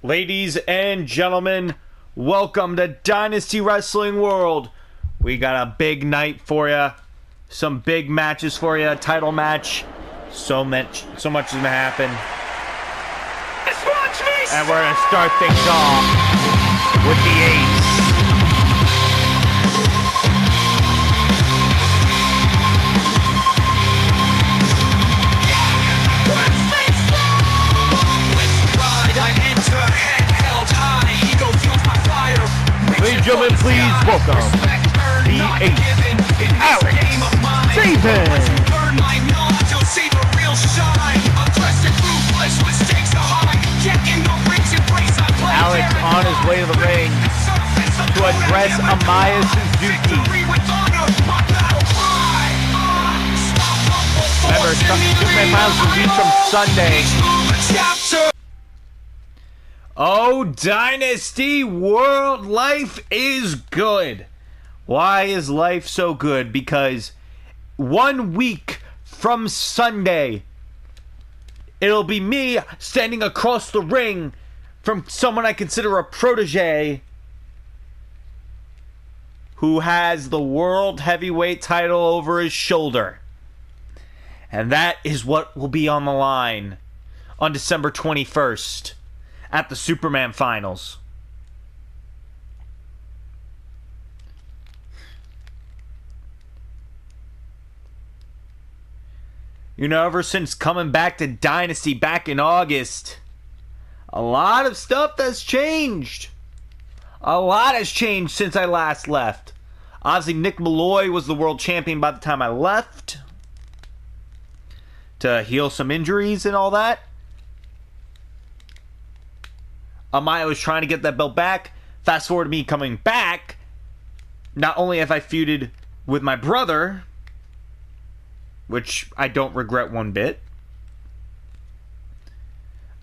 Ladies and gentlemen, welcome to Dynasty Wrestling World. We got a big night for you. Some big matches for you. Title match. So much is going to happen. And we're going to start things off with the Ace. Ladies and gentlemen, please welcome the Ace, Alex Saban. Alex on his way to the ring to address Amaya Suzuki. Remember, Superman Finals released from Sunday. Oh, Dynasty World, life is good. Why is life so good? Because 1 week from Sunday, it'll be me standing across the ring from someone I consider a protege who has the World Heavyweight title over his shoulder. And that is what will be on the line on December 21st. At the Superman Finals. You know, ever since coming back to Dynasty back in August, a lot of stuff has changed. A lot has changed since I last left. Obviously, Nick Malloy was the world champion by the time I left to heal some injuries and all that. Amaya was trying to get that belt back. Fast forward to me coming back. Not only have I feuded with my brother, which I don't regret one bit,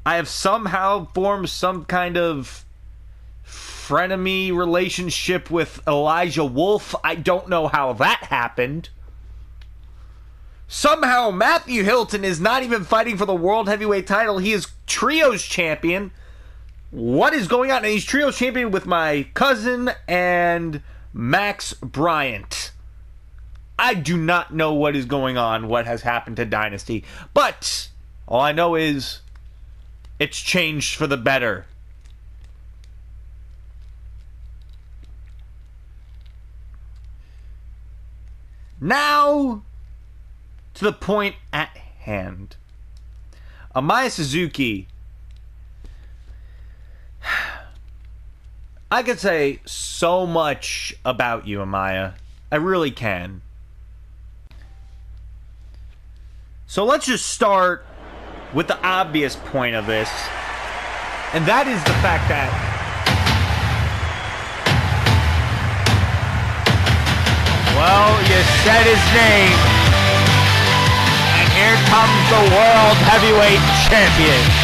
I have somehow formed some kind of frenemy relationship with Elijah Wolf. I don't know how that happened. Somehow Matthew Hilton is not even fighting for the World Heavyweight title. He is Trios champion. What is going on? And he's Trios champion with my cousin and Max Bryant. I do not know what is going on, what has happened to Dynasty. But all I know is it's changed for the better. Now, to the point at hand. Amaya Suzuki. I could say so much about you, Amaya. I really can. So let's just start with the obvious point of this. And that is the fact that well, you said his name. And here comes the World Heavyweight Champion.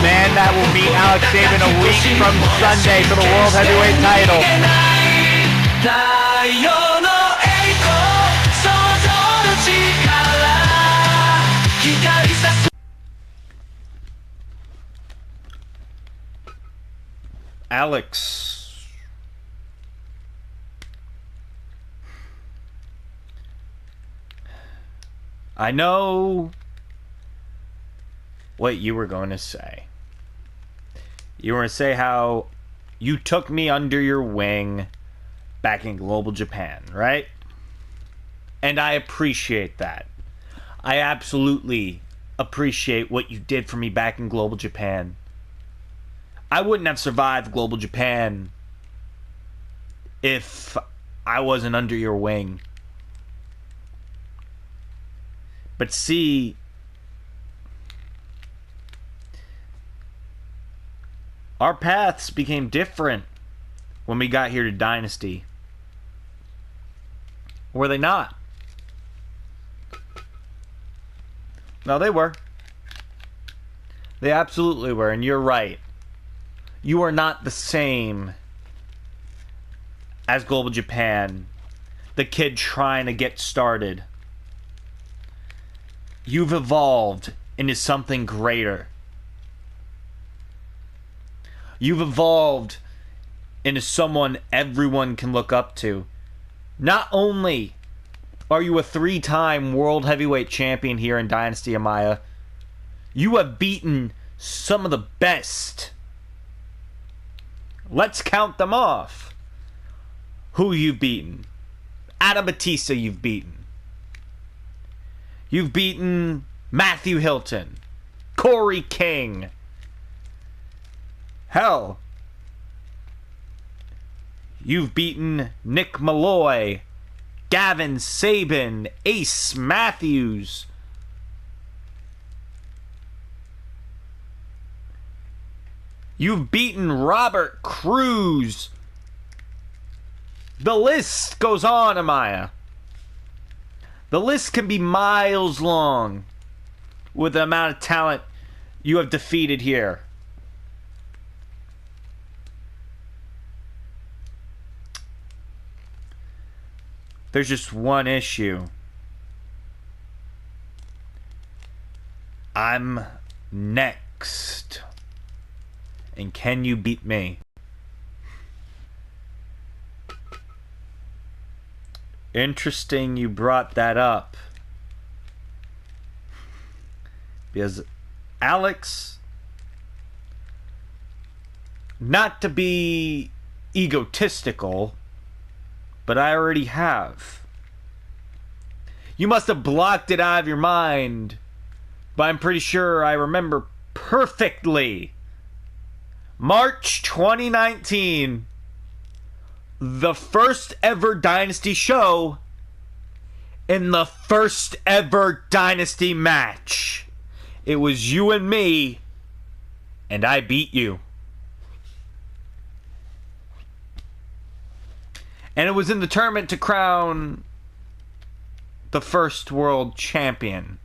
Man that will meet Alex Saban a week from Sunday for the World Heavyweight title. Alex. I know what you were going to say. You were going to say how you took me under your wing back in Global Japan, right? And I appreciate that. I absolutely appreciate what you did for me back in Global Japan. I wouldn't have survived Global Japan if I wasn't under your wing. But see, our paths became different when we got here to Dynasty. Or were they not? No, they were. They absolutely were, and you're right. You are not the same as Global Japan, the kid trying to get started. You've evolved into something greater. You've evolved into someone everyone can look up to. Not only are you a 3-time World Heavyweight Champion here in Dynasty, Amaya, you have beaten some of the best. Let's count them off. Who you've beaten. Adam Batista you've beaten. You've beaten Matthew Hilton. Corey King. Hell, you've beaten Nick Malloy, Gavin Sabin, Ace Matthews. You've beaten Robert Cruz. The list goes on, Amaya. The list can be miles long with the amount of talent you have defeated here. There's just one issue. I'm next. And can you beat me? Interesting you brought that up. Because Alex, not to be egotistical, but I already have. You must have blocked it out of your mind, but I'm pretty sure I remember perfectly. March 2019, the first ever Dynasty show in the first ever Dynasty match. It was you and me, and I beat you. And it was in the tournament to crown the first world champion.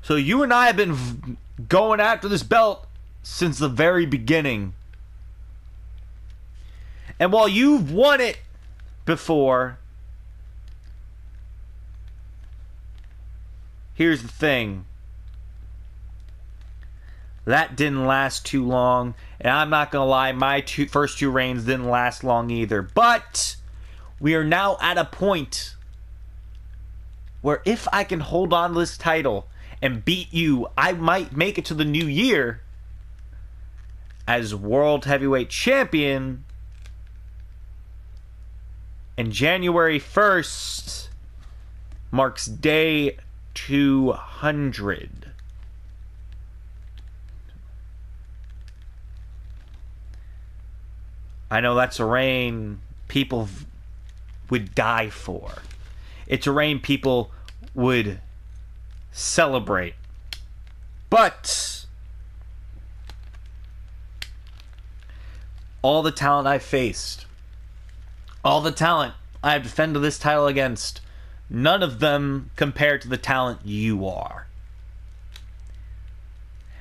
So you and I have been going after this belt since the very beginning. And while you've won it before, here's the thing. That didn't last too long. And I'm not going to lie, my first two reigns didn't last long either. But we are now at a point where if I can hold on to this title and beat you, I might make it to the new year as World Heavyweight Champion. And January 1st marks day 200. I know that's a reign people would die for. It's a reign people would celebrate. But all the talent I faced, all the talent I have defended this title against, none of them compared to the talent you are.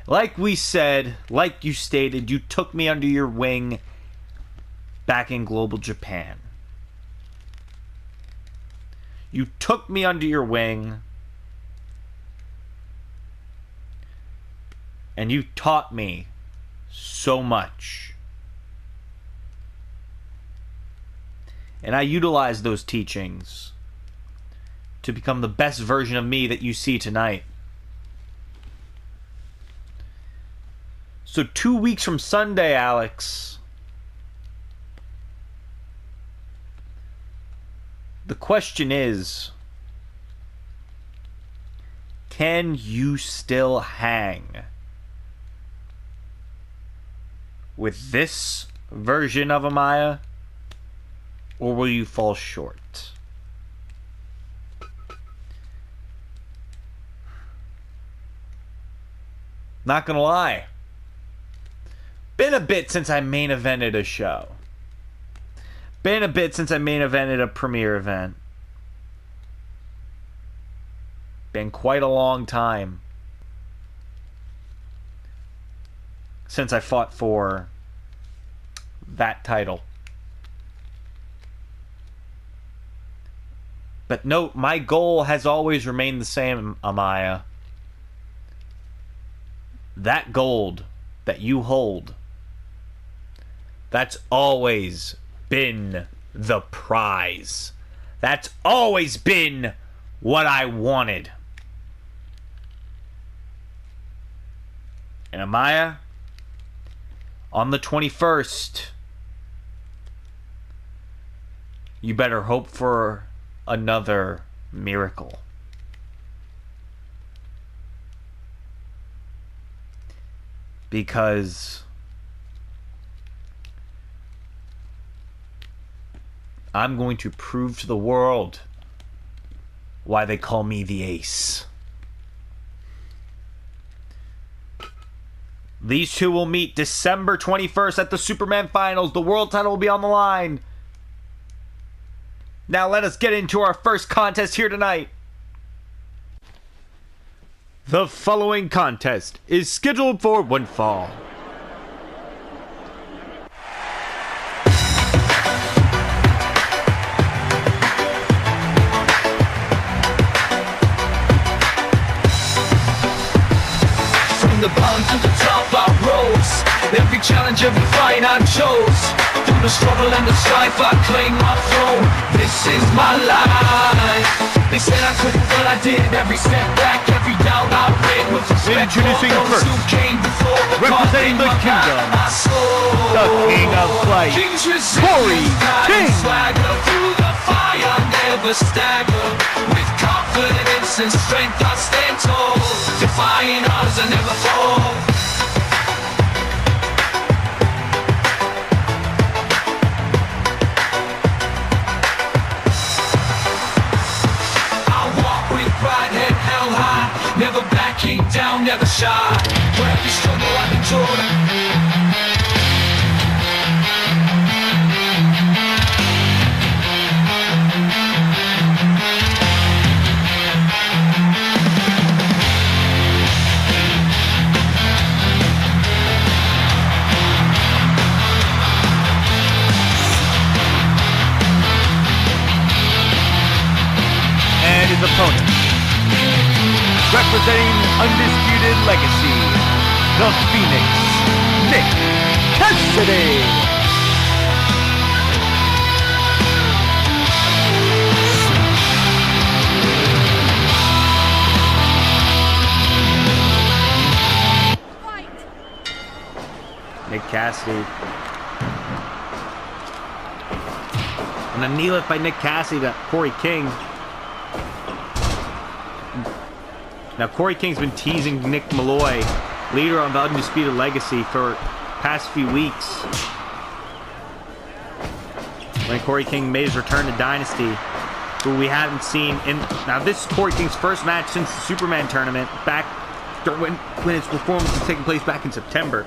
Like we said, like you stated, you took me under your wing back in Global Japan. You took me under your wing and you taught me so much. And I utilized those teachings to become the best version of me that you see tonight. So 2 weeks from Sunday, Alex, the question is, can you still hang with this version of Amaya, or will you fall short? Not gonna lie, been a bit since I main evented a show. Been a bit since I main evented a premiere event. Been quite a long time since I fought for that title. But note, my goal has always remained the same, Amaya. That gold that you hold, that's always been the prize. That's always been what I wanted. And Amaya, on the 21st, you better hope for another miracle. Because I'm going to prove to the world why they call me the Ace. These two will meet December 21st at the Superman Finals. The world title will be on the line. Now let us get into our first contest here tonight. The following contest is scheduled for one fall. From the bottom to the top I rose. Every challenge, every fight I chose. Through the struggle and the strife I claim my throne. This is my life. They said I couldn't, but I did. Every setback, every doubt I rid with respect. Introducing for those first, who came before, representing the kingdom, the king of flight, Corey King. Swagger through the fire, never stagger. With confidence and strength I stand tall. Defying odds I never fall. Never backing down, never shy. For every struggle I've endured. And his opponent, representing Undisputed Legacy, the Phoenix, Nick Cassidy. Nick Cassidy. And a knee lift by Nick Cassidy to Corey King. Now, Corey King's been teasing Nick Malloy, leader on the Undisputed Legacy, for past few weeks. When Corey King made his return to Dynasty, who we haven't seen in... Now, this is Corey King's first match since the Superman tournament, back when his performance was taking place back in September.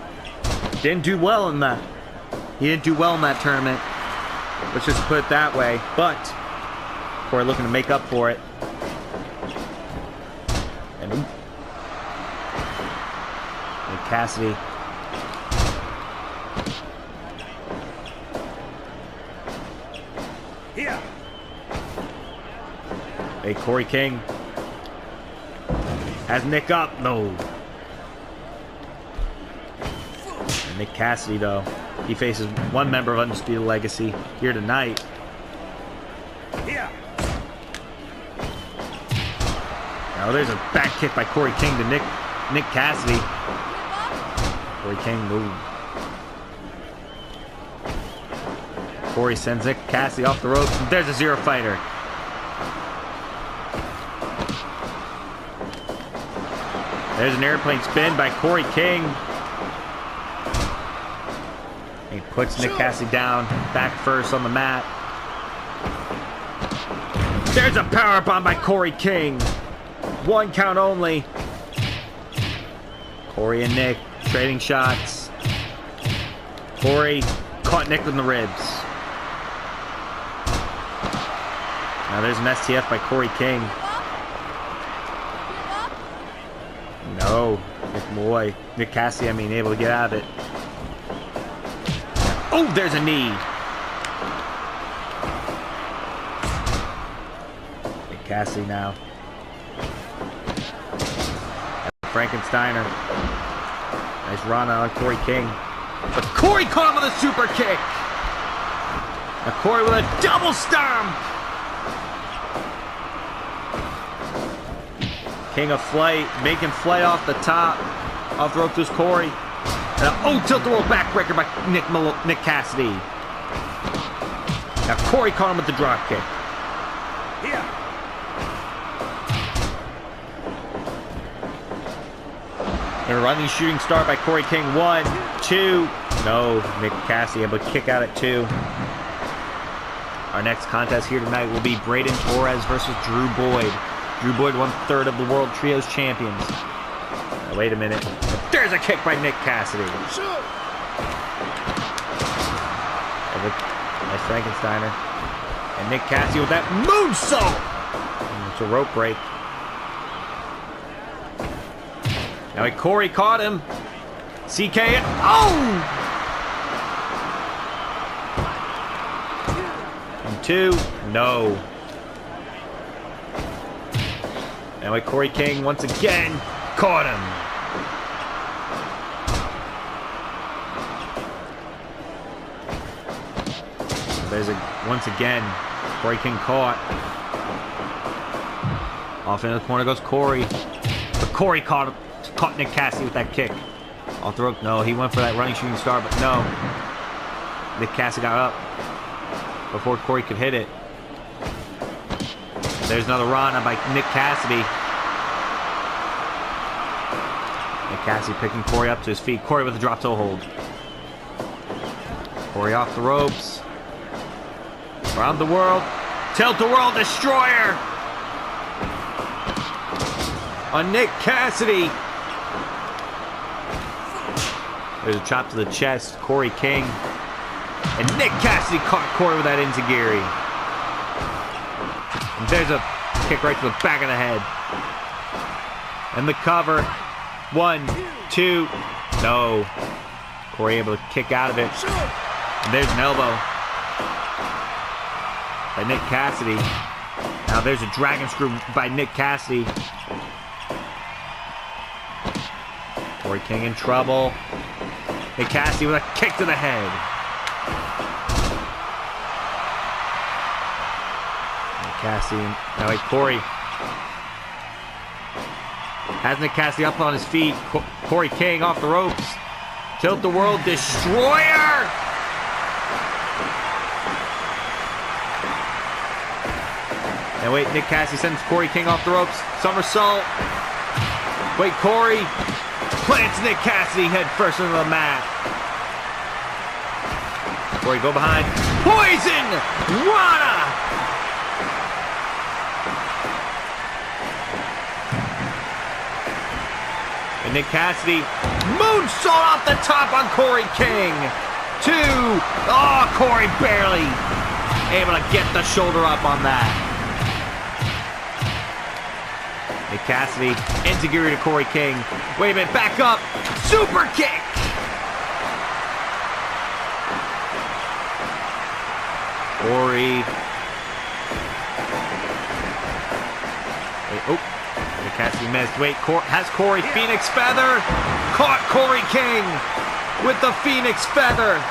Didn't do well in that. He didn't do well in that tournament. Let's just put it that way. But Corey looking to make up for it. And Cassidy. Yeah. Hey, Corey King has Nick up. No. And Nick Cassidy, though, he faces one member of Undisputed Legacy here tonight. Yeah. Now there's a back kick by Corey King to Nick Cassidy. Corey King moved. Corey sends Nick Cassidy off the ropes. There's a zero fighter. There's an airplane spin by Corey King. He puts Nick Cassidy down, back first on the mat. There's a powerbomb by Corey King. One count only. Corey and Nick trading shots. Corey caught Nick in the ribs. Now there's an STF by Corey King. No, Nick Cassidy, able to get out of it. Oh, there's a knee. Cassidy now. Frankensteiner. Nice run on Corey King. But Corey caught him with a super kick. Now Corey with a double stomp. King of flight, making flight off the top. Off the rope goes Corey. And tilt-the-world backbreaker by Nick Cassidy. Now Corey caught him with the drop kick. Here. And a running shooting star by Corey King. 1, 2. No, Nick Cassidy able to kick out at 2. Our next contest here tonight will be Braden Torres versus Drew Boyd. Drew Boyd, 1/3 of the World Trios Champions. Now, wait a minute. There's a kick by Nick Cassidy. Nice Frankensteiner. And Nick Cassidy with that moonsault. It's a rope break. Now Corey caught him. CK and And 2. No. Now Corey King once again caught him. There's once again Corey King caught. Off into the corner goes Corey. But Corey caught Nick Cassidy with that kick. Off the rope. No, he went for that running shooting star, but no. Nick Cassidy got up before Corey could hit it. There's another run by Nick Cassidy. Nick Cassidy picking Corey up to his feet. Corey with a drop toe hold. Corey off the ropes. Around the world. Tilt-the-world destroyer. On Nick Cassidy. There's a chop to the chest. Corey King. And Nick Cassidy caught Corey with that enziguri. And there's a kick right to the back of the head. And the cover. 1, 2. No. Corey able to kick out of it. And there's an elbow by Nick Cassidy. Now there's a dragon screw by Nick Cassidy. Corey King in trouble. Nick Cassidy with a kick to the head. Nick Cassidy. Now Corey has Nick Cassidy up on his feet. Corey King off the ropes. Tilt-the-world destroyer. Now wait, Nick Cassidy sends Corey King off the ropes. Somersault. Wait, Corey plants Nick Cassidy head first into the mat. Corey go behind. Poison Rana. And Nick Cassidy moonsault off the top on Corey King. 2. Oh, Corey barely able to get the shoulder up on that. Nick Cassidy, enziguri to Corey King. Wait a minute, back up. Super kick. Corey. Wait, Nick Cassidy missed. Wait, has Corey Phoenix Feather. Caught Corey King with the Phoenix Feather.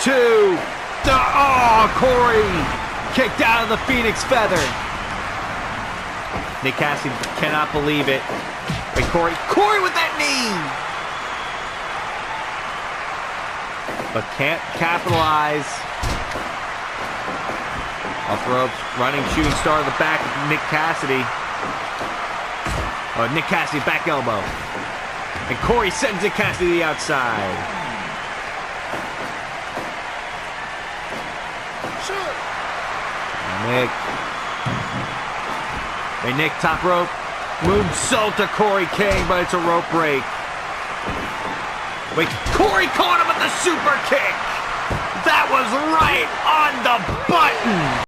2. Oh, Corey kicked out of the Phoenix Feather. Nick Cassidy cannot believe it. Wait, Corey with that knee! But can't capitalize. Off the ropes, running shooting star to the back of Nick Cassidy. Oh, Nick Cassidy back elbow. And Corey sends Nick Cassidy to the outside. Nick. Hey, Nick, top rope. Moonsault to Corey King, but it's a rope break. Wait, Corey caught him with the super kick. That was right on the button.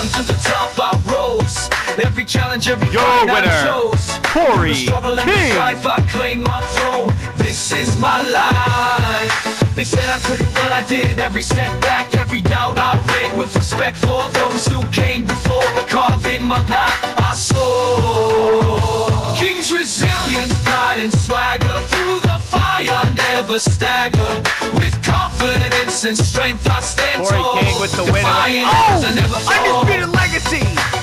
bottom to the top I rose. Every challenge, every Your fight I winner, chose. Corey Through the struggle and the King. strife, I claim my throne. This is my life. They said I couldn't, but I did. Every setback, every doubt I rid with respect for those who came before. Carving my path, I soar. King's resilience, pride and swagger. Through the fire, never stagger. With confidence and strength, I stand Corey tall. King with the winner. Defying odds, I never fall. Undisputed Legacy.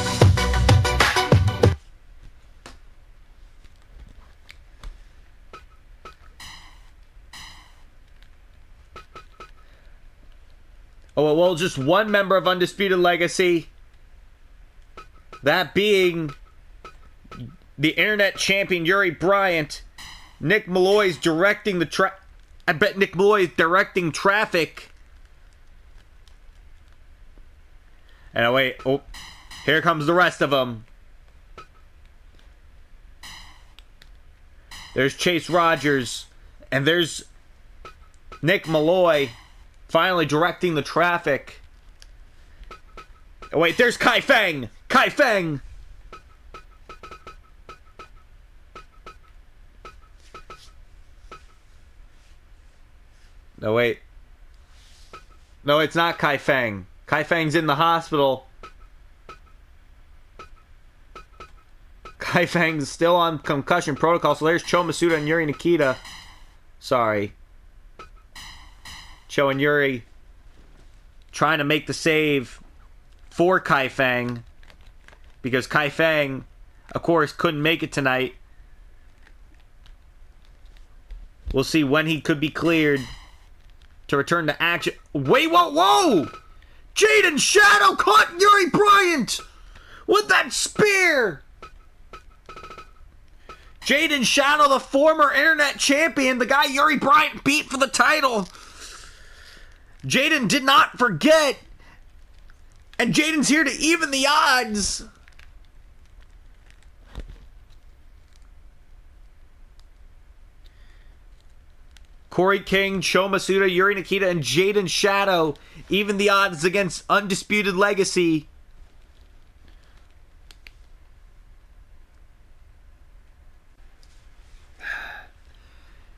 Oh, well, just one member of Undisputed Legacy. That being the internet champion, Yuri Bryant. Nick Malloy's directing the I bet Nick Malloy is directing traffic. And wait, oh, here comes the rest of them. There's Chase Rogers, and there's Nick Malloy finally directing the traffic. Oh, wait, there's Kai Feng! Kai Feng! No, wait. No, it's not Kai Feng. Kai Feng's in the hospital. Kai Feng's still on concussion protocol, so there's Cho Masuda and Yuri Nikita. Sorry. Cho and Yuri trying to make the save for Kai Feng, because Kai Feng, of course, couldn't make it tonight. We'll see when he could be cleared to return to action. Wait, whoa! Jaden Shadow caught Yuri Bryant with that spear! Jaden Shadow, the former internet champion, the guy Yuri Bryant beat for the title. Jaden did not forget. And Jaden's here to even the odds. Corey King, Sho Masuda, Yuri Nikita, and Jaden Shadow even the odds against Undisputed Legacy.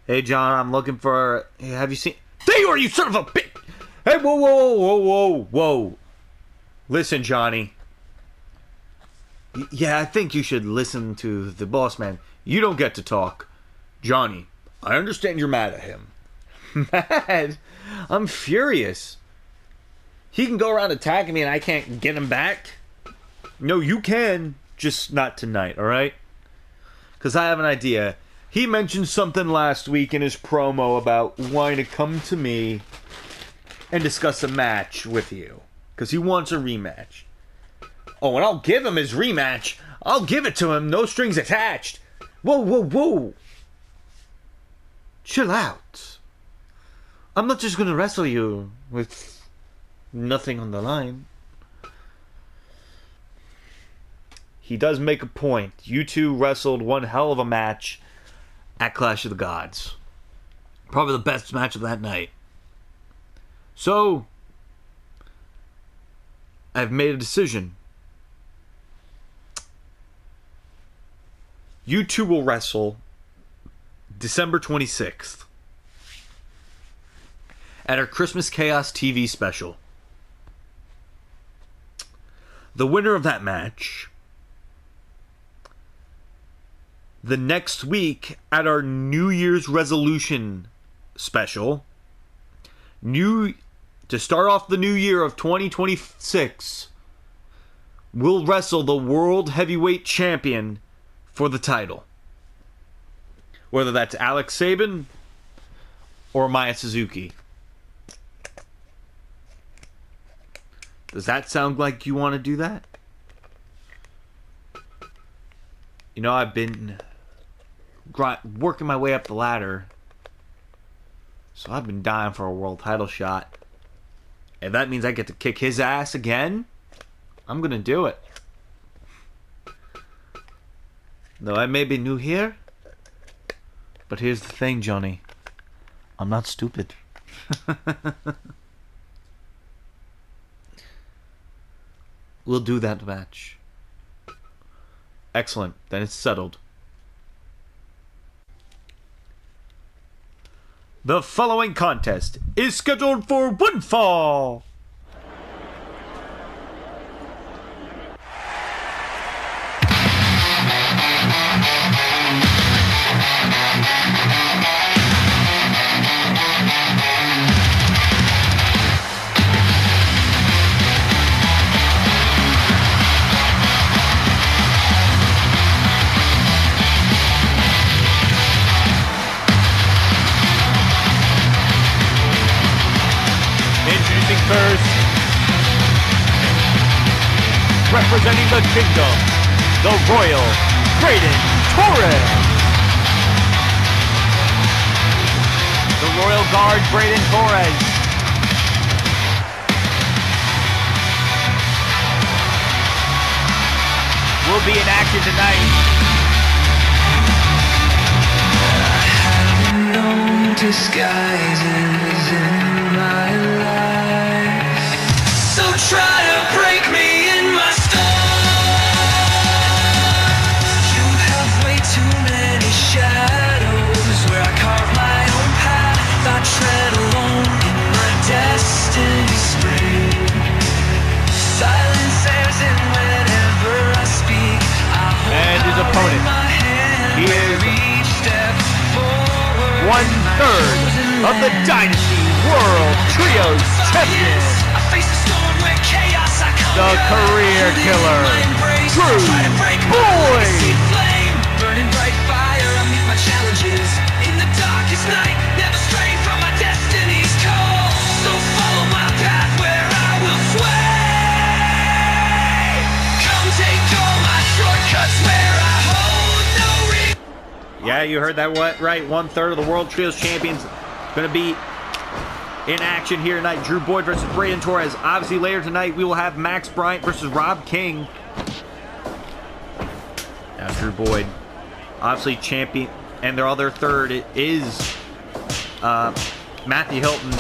Hey, John, I'm looking for... Have you seen... There you are, you son of a bitch! Hey, whoa. Listen, Johnny. Yeah, I think you should listen to the boss man. You don't get to talk. Johnny, I understand you're mad at him. Mad? I'm furious. He can go around attacking me and I can't get him back? No, you can. Just not tonight, alright? Because I have an idea. He mentioned something last week in his promo about wanting to come to me and discuss a match with you. Because he wants a rematch. Oh, and I'll give him his rematch. I'll give it to him. No strings attached. Whoa. Chill out. I'm not just going to wrestle you with nothing on the line. He does make a point. You two wrestled one hell of a match at Clash of the Gods. Probably the best match of that night. So, I've made a decision. You two will wrestle December 26th at our Christmas Chaos TV special. The winner of that match, the next week at our New Year's resolution special, to start off the new year of 2026, will wrestle the World Heavyweight Champion for the title. Whether that's Alex Sabin or Maya Suzuki. Does that sound like you want to do that? You know, I've been working my way up the ladder. So I've been dying for a world title shot. If that means I get to kick his ass again, I'm going to do it. Though I may be new here, but here's the thing, Johnny. I'm not stupid. we'll do that match. Excellent. Then it's settled. The following contest is scheduled for one fall. First, representing the kingdom, the Royal Braden Torres. The Royal Guard Braden Torres. Will be in action tonight. I have known disguises in my life. So try to break me in my style. You have way too many shadows where I carve my own path. I tread alone in my destiny spring. Silence airs in whenever I speak. I hold And his opponent, in my hand he is each step forward. 1/3 of the Dynasty World Trios Champion, the career killer, Drew Boyd. Burning bright fire, I meet my challenges. In the darkest night, never stray from my destiny's call. So follow my path where I will sway. Come take all my shortcuts where I hold no Yeah, you heard that right. 1/3 of the World Trios Champions going to be in action here tonight. Drew Boyd versus Braden Torres. Obviously, later tonight, we will have Max Bryant versus Rob King. Now, Drew Boyd, obviously champion, and their other third is Matthew Hilton.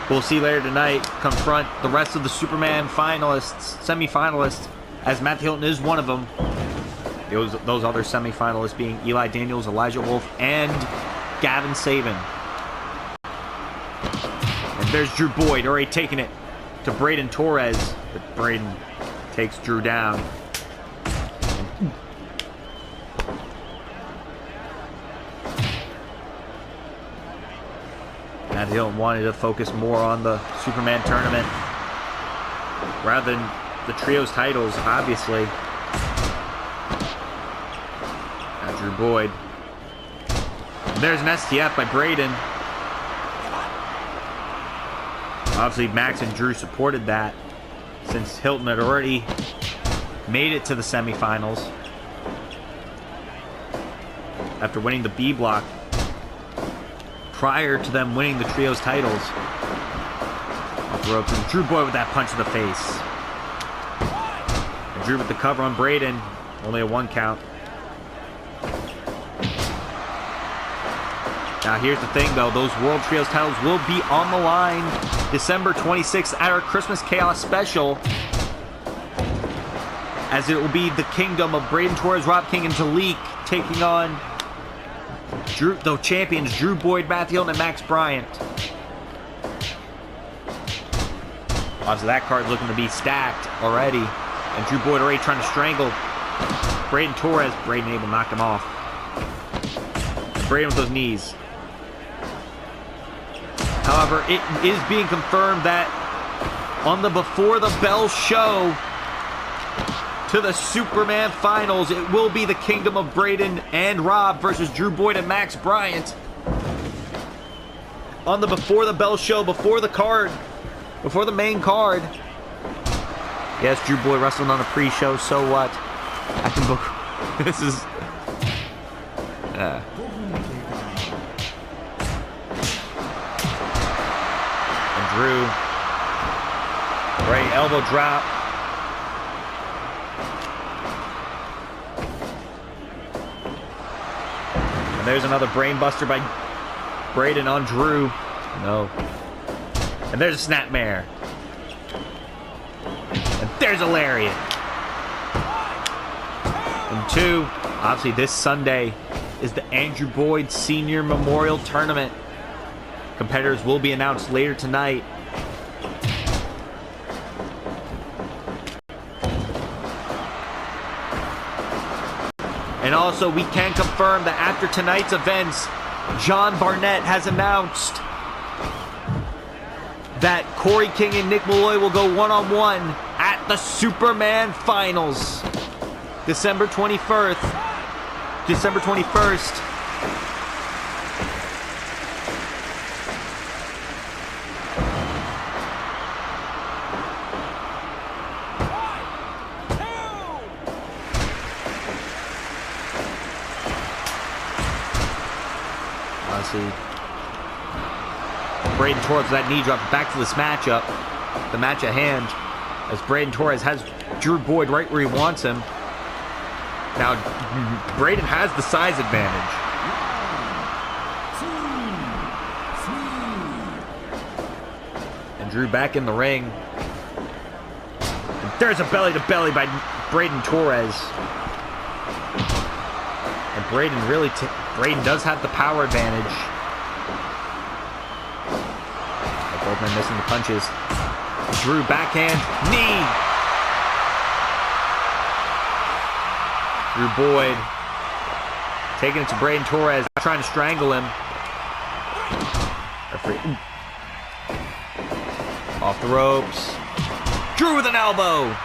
We'll see later tonight confront the rest of the Superman finalists, semi-finalists, as Matthew Hilton is one of them. Those other semi-finalists being Eli Daniels, Elijah Wolf, and Gavin Saban. And there's Drew Boyd already taking it to Braden Torres, but Braden takes Drew down. Matt Hilton wanted to focus more on the Superman tournament rather than the trios titles, obviously. Now Drew Boyd. And there's an STF by Braden. Obviously, Max and Drew supported that since Hilton had already made it to the semifinals after winning the B block prior to them winning the trios titles. Off the ropes, and Drew Boyd with that punch to the face. And Drew with the cover on Braden, only a 1 count. Now here's the thing though, those World Trios titles will be on the line December 26th at our Christmas Chaos special, as it will be the kingdom of Braden Torres, Rob King, and Talik taking on the champions Drew Boyd, Matthew Hilton, and Max Bryant. Obviously that card's looking to be stacked already, and Drew Boyd already trying to strangle Braden Torres. Braden able to knock him off. And Braden with those knees. However, it is being confirmed that on the Before the Bell show to the Superman finals, it will be the kingdom of Braden and Rob versus Drew Boyd and Max Bryant. On the Before the Bell show, before the main card. Yes, Drew Boyd wrestled on a pre-show, so what? I can book. This is... Drew, great elbow drop. And there's another brain buster by Braden on Drew. No. And there's a snapmare. And there's a lariat. And 2, obviously this Sunday is the Andrew Boyd Senior Memorial Tournament. Competitors will be announced later tonight. And also, we can confirm that after tonight's events, John Barnett has announced that Corey King and Nick Malloy will go one-on-one at the Superman Finals, December 21st. Braden Torres with that knee drop. Back to this matchup. The match at hand. As Braden Torres has Drew Boyd right where he wants him. Now, Braden has the size advantage. And Drew back in the ring. And there's a belly-to-belly by Braden Torres. And Braden does have the power advantage. Both men missing the punches. Drew backhand, knee. Drew Boyd taking it to Braden Torres, trying to strangle him. Referee. Off the ropes. Drew with an elbow.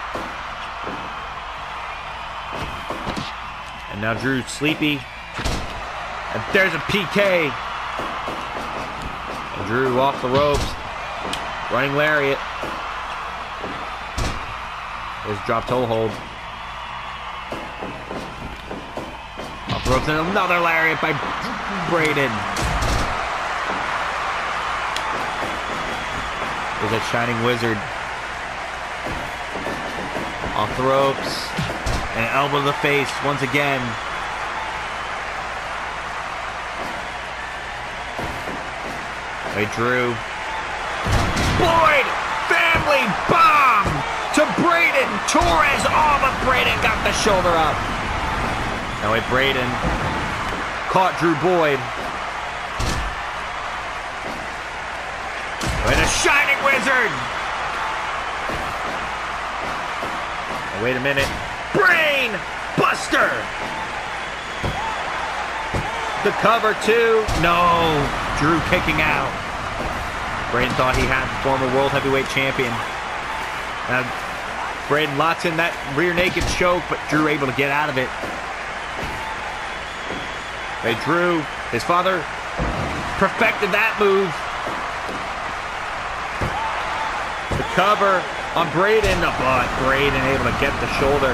And now Drew's sleepy. And there's a PK. And Drew off the ropes. Running lariat. There's drop toe hold. Off the ropes and another lariat by Braden. There's a Shining Wizard. Off the ropes. And an elbow to the face once again. By Drew. Boyd! Family bomb! To Braden Torres! Oh, but Braden got the shoulder up. Now wait, Braden caught Drew Boyd. And a Shining Wizard! Now wait a minute. Brain Buster! The cover two. No. Drew kicking out. Braden thought he had the former World Heavyweight Champion. Now, Braden locks in that rear naked choke, but Drew able to get out of it. Hey, Drew, his father perfected that move. The cover on Braden, but Braden able to get the shoulder.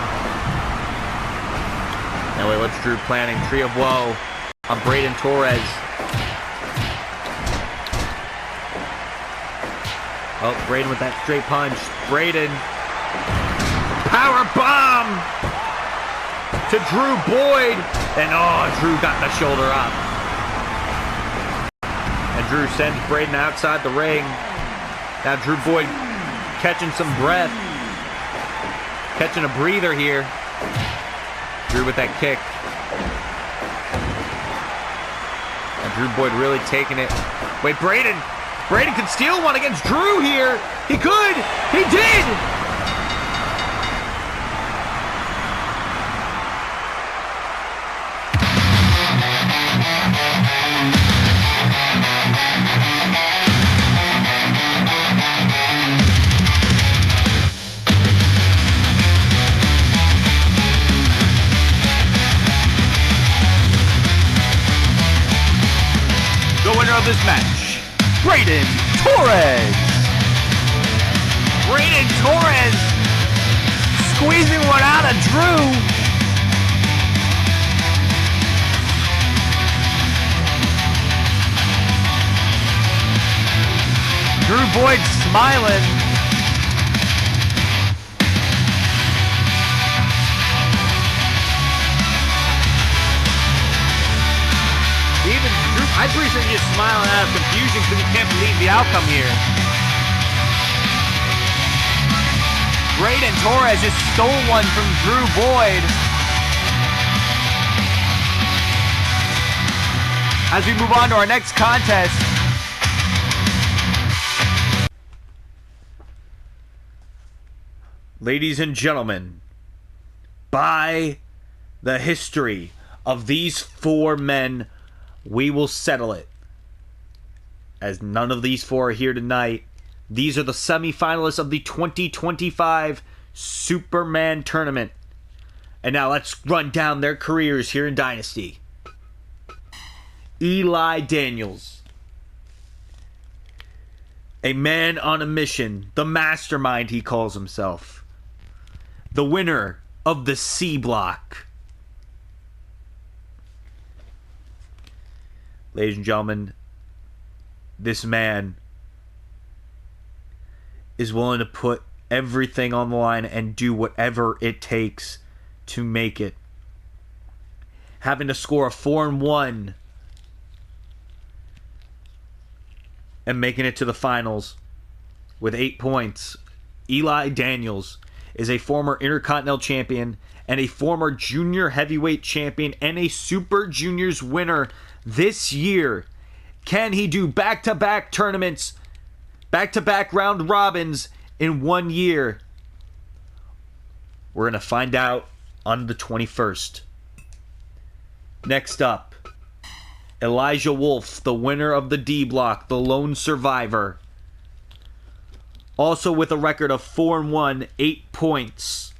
Now wait, what's Drew planning? Trio blow on Braden Torres. Oh, Braden with that straight punch. Braden. Power bomb to Drew Boyd. And oh, Drew got the shoulder up. And Drew sends Braden outside the ring. Now Drew Boyd catching some breath. Catching a breather here. Drew with that kick. And Drew Boyd really taking it. Wait, Braden could steal one against Drew here. He could. He did. The winner of this match, Braden Torres. Braden Torres squeezing one out of Drew. Drew Boyd smiling. Even Drew, I'm pretty sure he's just smiling out of confusion because he can't believe the outcome here. Braden Torres just stole one from Drew Boyd. As we move on to our next contest. Ladies and gentlemen, by the history of these four men, we will settle it. As none of these four are here tonight, these are the semifinalists of the 2025 Superman Tournament. And now let's run down their careers here in Dynasty. Eli Daniels. A man on a mission. The mastermind, he calls himself. The winner of the C block. Ladies and gentlemen, this man is willing to put everything on the line and do whatever it takes to make it. Having to score a 4-1 and making it to the finals with 8 points. Eli Daniels is a former Intercontinental Champion and a former Junior Heavyweight Champion and a Super Juniors winner this year. Can he do back-to-back tournaments, back-to-back round robins in 1 year? We're going to find out on the 21st. Next up, Elijah Wolf, the winner of the D block, the lone survivor. Also with a record of 4-1, 8 points,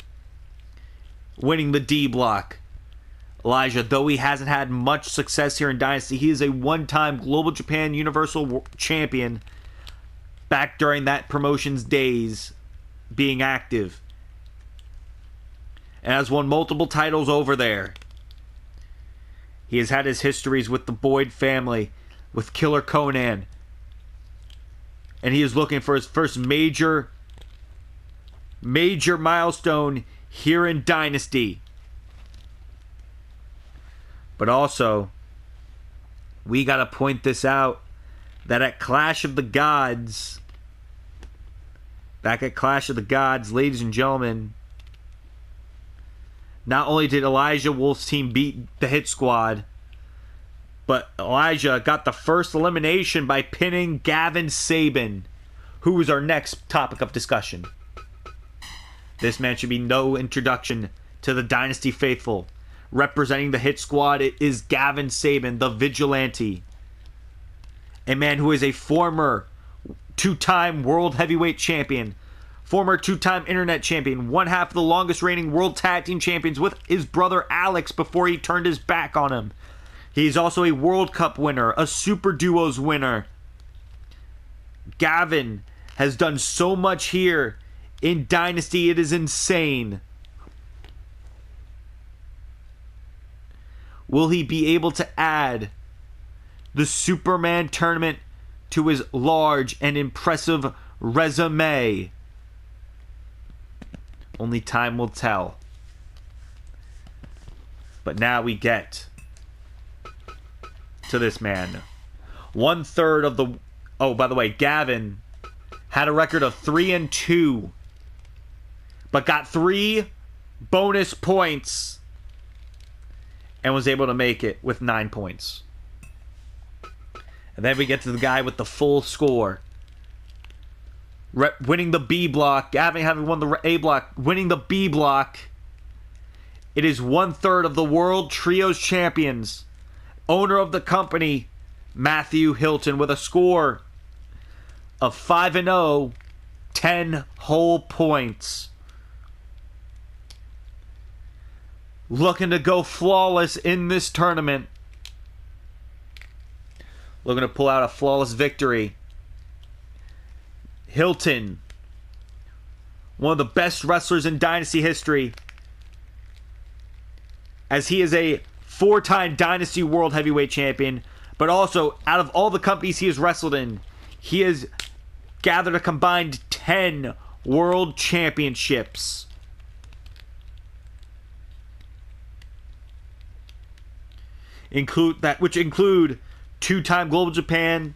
winning the D block. Elijah, though he hasn't had much success here in Dynasty, he is a one-time Global Japan Universal Champion back during that promotion's days, being active. And has won multiple titles over there. He has had his histories with the Boyd family, with Killer Conan. And he is looking for his first major milestone here in Dynasty. But also, we got to point this out, that at Clash of the Gods, back at Clash of the Gods, ladies and gentlemen, not only did Elijah Wolf's team beat the Hit Squad, but Elijah got the first elimination by pinning Gavin Sabin, who is our next topic of discussion. This man should be no introduction to the Dynasty faithful. Representing the Hit Squad is Gavin Sabin, the Vigilante. A man who is a former two-time World Heavyweight Champion, former two-time Internet Champion, one half of the longest reigning World Tag Team Champions with his brother Alex before he turned his back on him. He's also a World Cup winner, a Super Duos winner. Gavin has done so much here in Dynasty, it is insane. Will he be able to add the Superman Tournament to his large and impressive resume? Only time will tell. But now we get to this man. 1/3 of the... Oh, by the way, Gavin had a record of 3-2, but got 3 bonus points and was able to make it with 9 points. And then we get to the guy with the full score. Winning the B block. Gavin having won the A block. Winning the B block. It is 1/3 of the World Trios Champions. Owner of the company, Matthew Hilton, with a score of 5-0, 10 whole points. Looking to go flawless in this tournament. Looking to pull out a flawless victory. Hilton, one of the best wrestlers in Dynasty history, as he is a 4-time Dynasty World Heavyweight Champion, but also out of all the companies he has wrestled in, he has gathered a combined 10 World Championships. Which include 2-time Global Japan,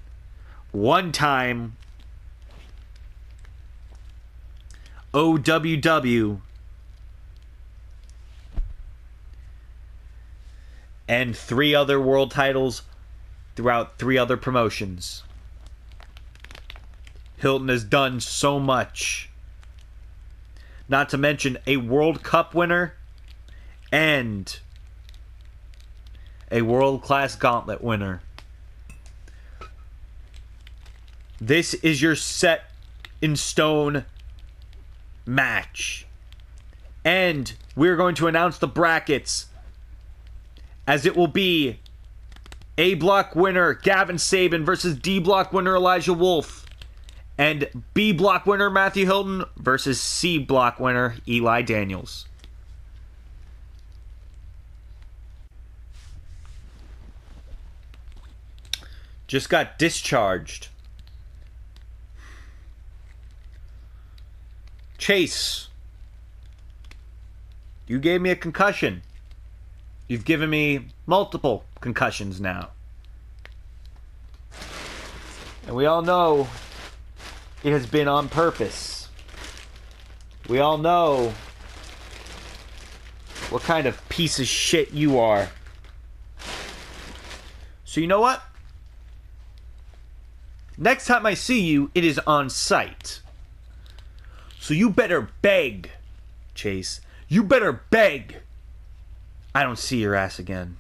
1-time OWW, and 3 other world titles throughout 3 other promotions. Hilton has done so much. Not to mention a World Cup winner and a world-class gauntlet winner. This is your set in stone match. And we're going to announce the brackets, as it will be A block winner Gavin Saban versus D block winner Elijah Wolf, and B block winner Matthew Hilton versus C block winner Eli Daniels. Just got discharged. Chase, you gave me a concussion. You've given me multiple concussions now. And we all know it has been on purpose. We all know what kind of piece of shit you are. So you know what? Next time I see you, it is on site. So you better beg, Chase. You better beg I don't see your ass again.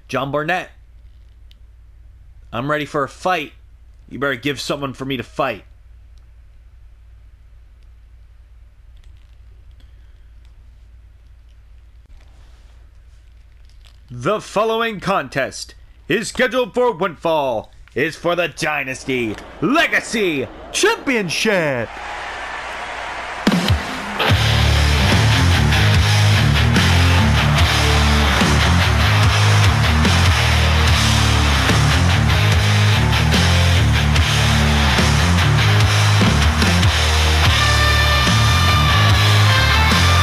John Barnett, I'm ready for a fight. You better give someone for me to fight. The following contest is scheduled for one fall. Is for the Dynasty Legacy Championship.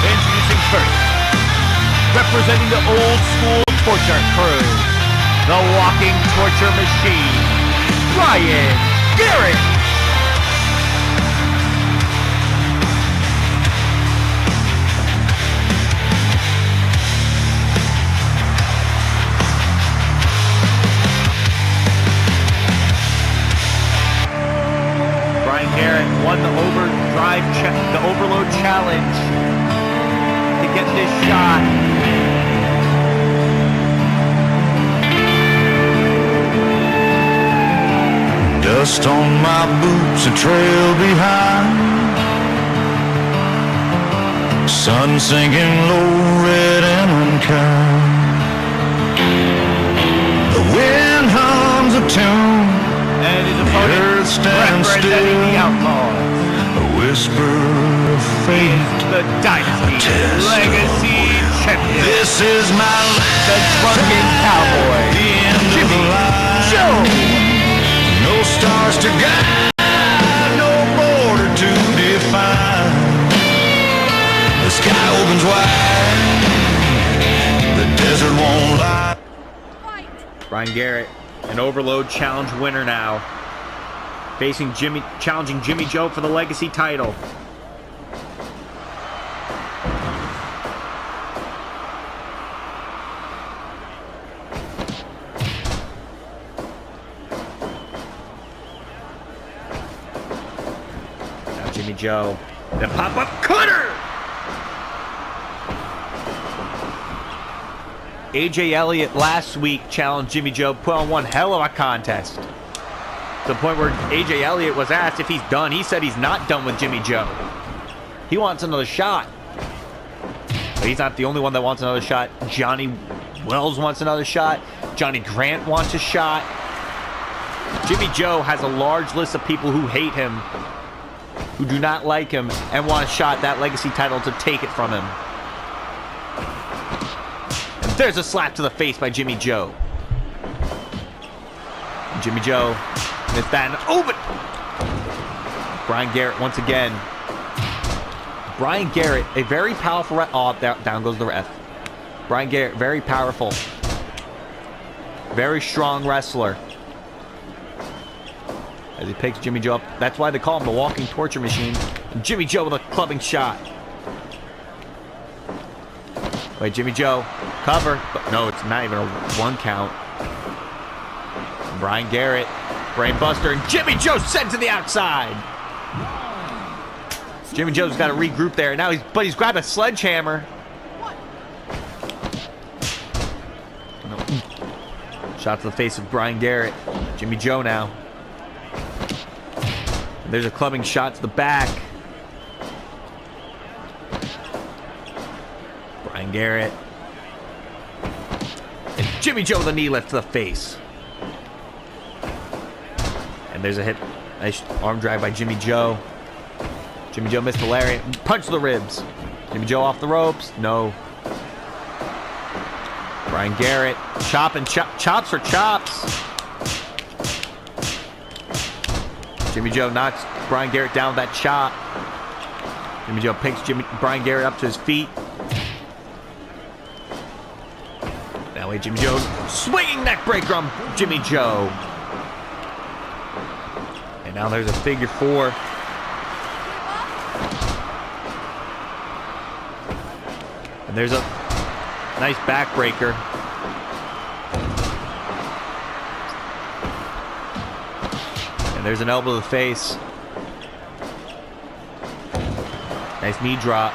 Introducing first, representing the old school torture crew, the walking torture machine, Bryan Garrett. Bryan Garrett won the overload challenge to get this shot. Dust on my boots, a trail behind. Sun sinking low, red and unkind. The wind hums a tune, And his the opponent earth stands representing the still. Outlaws. A whisper of fate, The Dynasty test Legacy Champion. this is my last. The Drunken Cowboy, The end of Jimmy the line. Joe. No stars to guide, no border to define. The sky opens wide, the desert won't lie. Bryan Garrett, an Overload Challenge winner now, challenging Jimmy Joe for the Legacy title. Jimmy Joe, the pop-up cutter! AJ Elliott last week challenged Jimmy Joe, put on one hell of a contest. To the point where AJ Elliott was asked if he's done. He said he's not done with Jimmy Joe. He wants another shot. But he's not the only one that wants another shot. Johnny Wells wants another shot. Johnny Grant wants a shot. Jimmy Joe has a large list of people who hate him, who do not like him, and want a shot at that Legacy title to take it from him. And there's a slap to the face by Jimmy Joe. And Jimmy Joe missed that and over. Bryan Garrett once again. Bryan Garrett, a very powerful ref. Oh, down goes the ref. Bryan Garrett, very powerful. Very strong wrestler. as he picks Jimmy Joe up. That's why they call him the walking torture machine. And Jimmy Joe with a clubbing shot. Wait, Jimmy Joe, cover. But no, it's not even a 1 count. Brian Garrett, brain buster, and Jimmy Joe sent to the outside. Jimmy Joe's got to regroup there. Now he's grabbed a sledgehammer. Shot to the face of Brian Garrett. Jimmy Joe now. There's a clubbing shot to the back. Brian Garrett. And Jimmy Joe with a knee lift to the face. And there's a hit. Nice arm drag by Jimmy Joe. Jimmy Joe missed the lariat. Punch to the ribs. Jimmy Joe off the ropes. No. Brian Garrett. Chops for chops. Jimmy Joe knocks Brian Garrett down with that chop. Jimmy Joe picks Brian Garrett up to his feet. That way Jimmy Joe swinging neck breaker on Jimmy Joe. And now there's a figure 4. And there's a nice backbreaker. And there's an elbow to the face. Nice knee drop.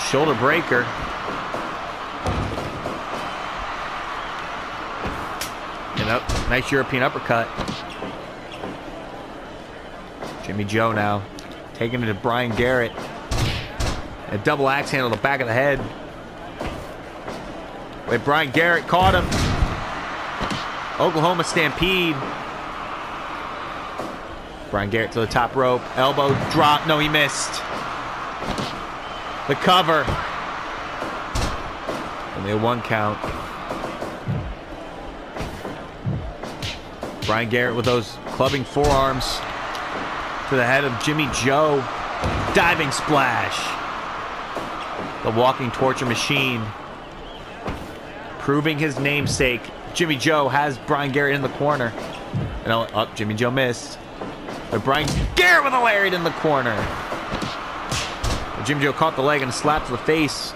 Shoulder breaker. And up, nice European uppercut. Jimmy Joe now taking it to Brian Garrett. A double axe handle to the back of the head. Wait, Brian Garrett caught him. Oklahoma Stampede. Brian Garrett to the top rope. Elbow drop. No, he missed. The cover. Only a 1 count. Brian Garrett with those clubbing forearms to the head of Jimmy Joe. Diving splash. The walking torture machine. Proving his namesake. Jimmy Joe has Brian Garrett in the corner. And Jimmy Joe missed. But Brian Garrett with a lariat in the corner. Jimmy Joe caught the leg and a slap to the face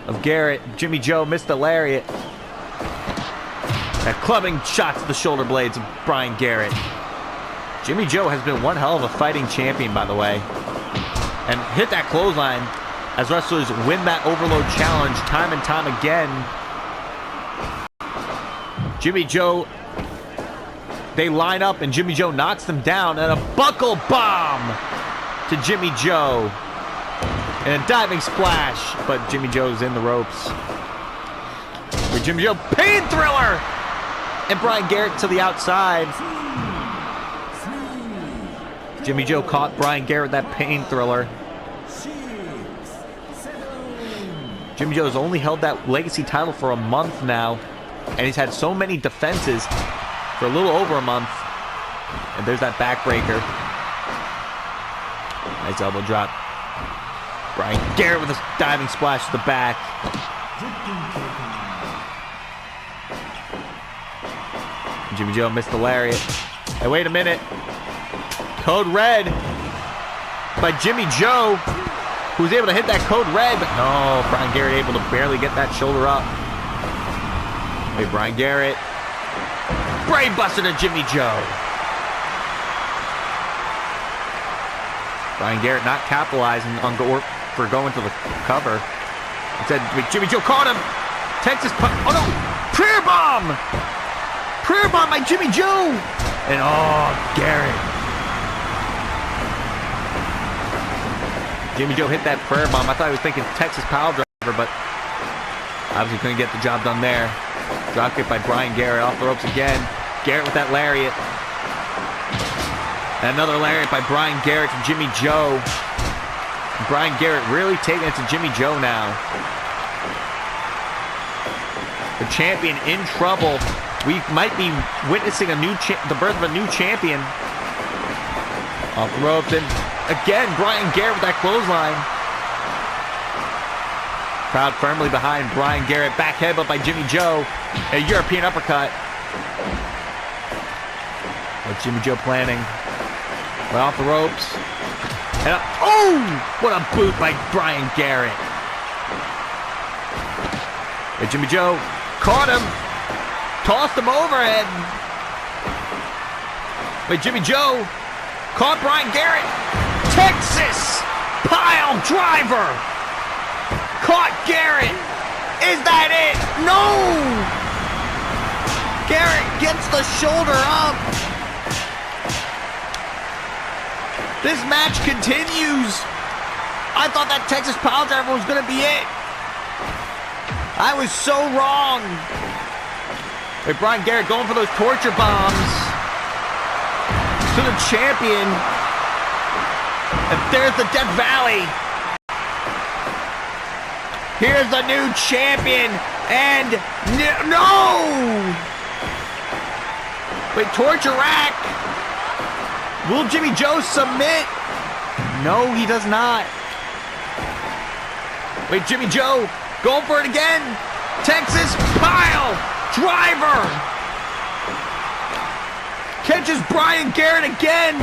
of Garrett. Jimmy Joe missed the lariat. That clubbing shot to the shoulder blades of Brian Garrett. Jimmy Joe has been one hell of a fighting champion, by the way. And hit that clothesline as wrestlers win that overload challenge time and time again. Jimmy Joe, they line up and Jimmy Joe knocks them down, and a buckle bomb to Jimmy Joe. And a diving splash, but Jimmy Joe's in the ropes. With Jimmy Joe, pain thriller! And Brian Garrett to the outside. Jimmy Joe caught Brian Garrett that pain thriller. Jimmy Joe's only held that legacy title for a month now, and he's had so many defenses for a little over a month. And there's that backbreaker. Nice elbow drop. Brian Garrett with a diving splash to the back. Jimmy Joe missed the lariat. Hey, wait a minute. Code red by Jimmy Joe, who was able to hit that code red, but no, Brian Garrett able to barely get that shoulder up. Hey, Brian Garrett. Brain buster to Jimmy Joe. Brian Garrett not capitalizing on for going to the cover. Instead, Jimmy Joe caught him. Texas punch. Oh no! Prayer bomb! Prayer bomb by Jimmy Joe! And Garrett. Jimmy Joe hit that prayer bomb. I thought he was thinking Texas pile driver, but obviously couldn't get the job done there. Drop kick by Brian Garrett off the ropes again. Garrett with that lariat. And another lariat by Brian Garrett to Jimmy Joe. Brian Garrett really taking it to Jimmy Joe now. The champion in trouble. We might be witnessing the birth of a new champion. Off the ropes, and again, Brian Garrett with that clothesline. Crowd firmly behind Brian Garrett. Back headbutt by Jimmy Joe. A European uppercut. With Jimmy Joe planning. Right off the ropes. And oh! What a boot by Brian Garrett. And Jimmy Joe caught him. Tossed him overhead. But Jimmy Joe caught Brian Garrett. Texas pile driver. Caught Garrett. Is that it? No! Garrett gets the shoulder up. This match continues. I thought that Texas pile driver was going to be it. I was so wrong. With Brian Garrett going for those torture bombs to the champion. And there's the Death Valley. Here's the new champion. And no! Wait, torture rack. Will Jimmy Joe submit? No, he does not. Wait, Jimmy Joe going for it again. Texas pile driver. Catches Brian Garrett again.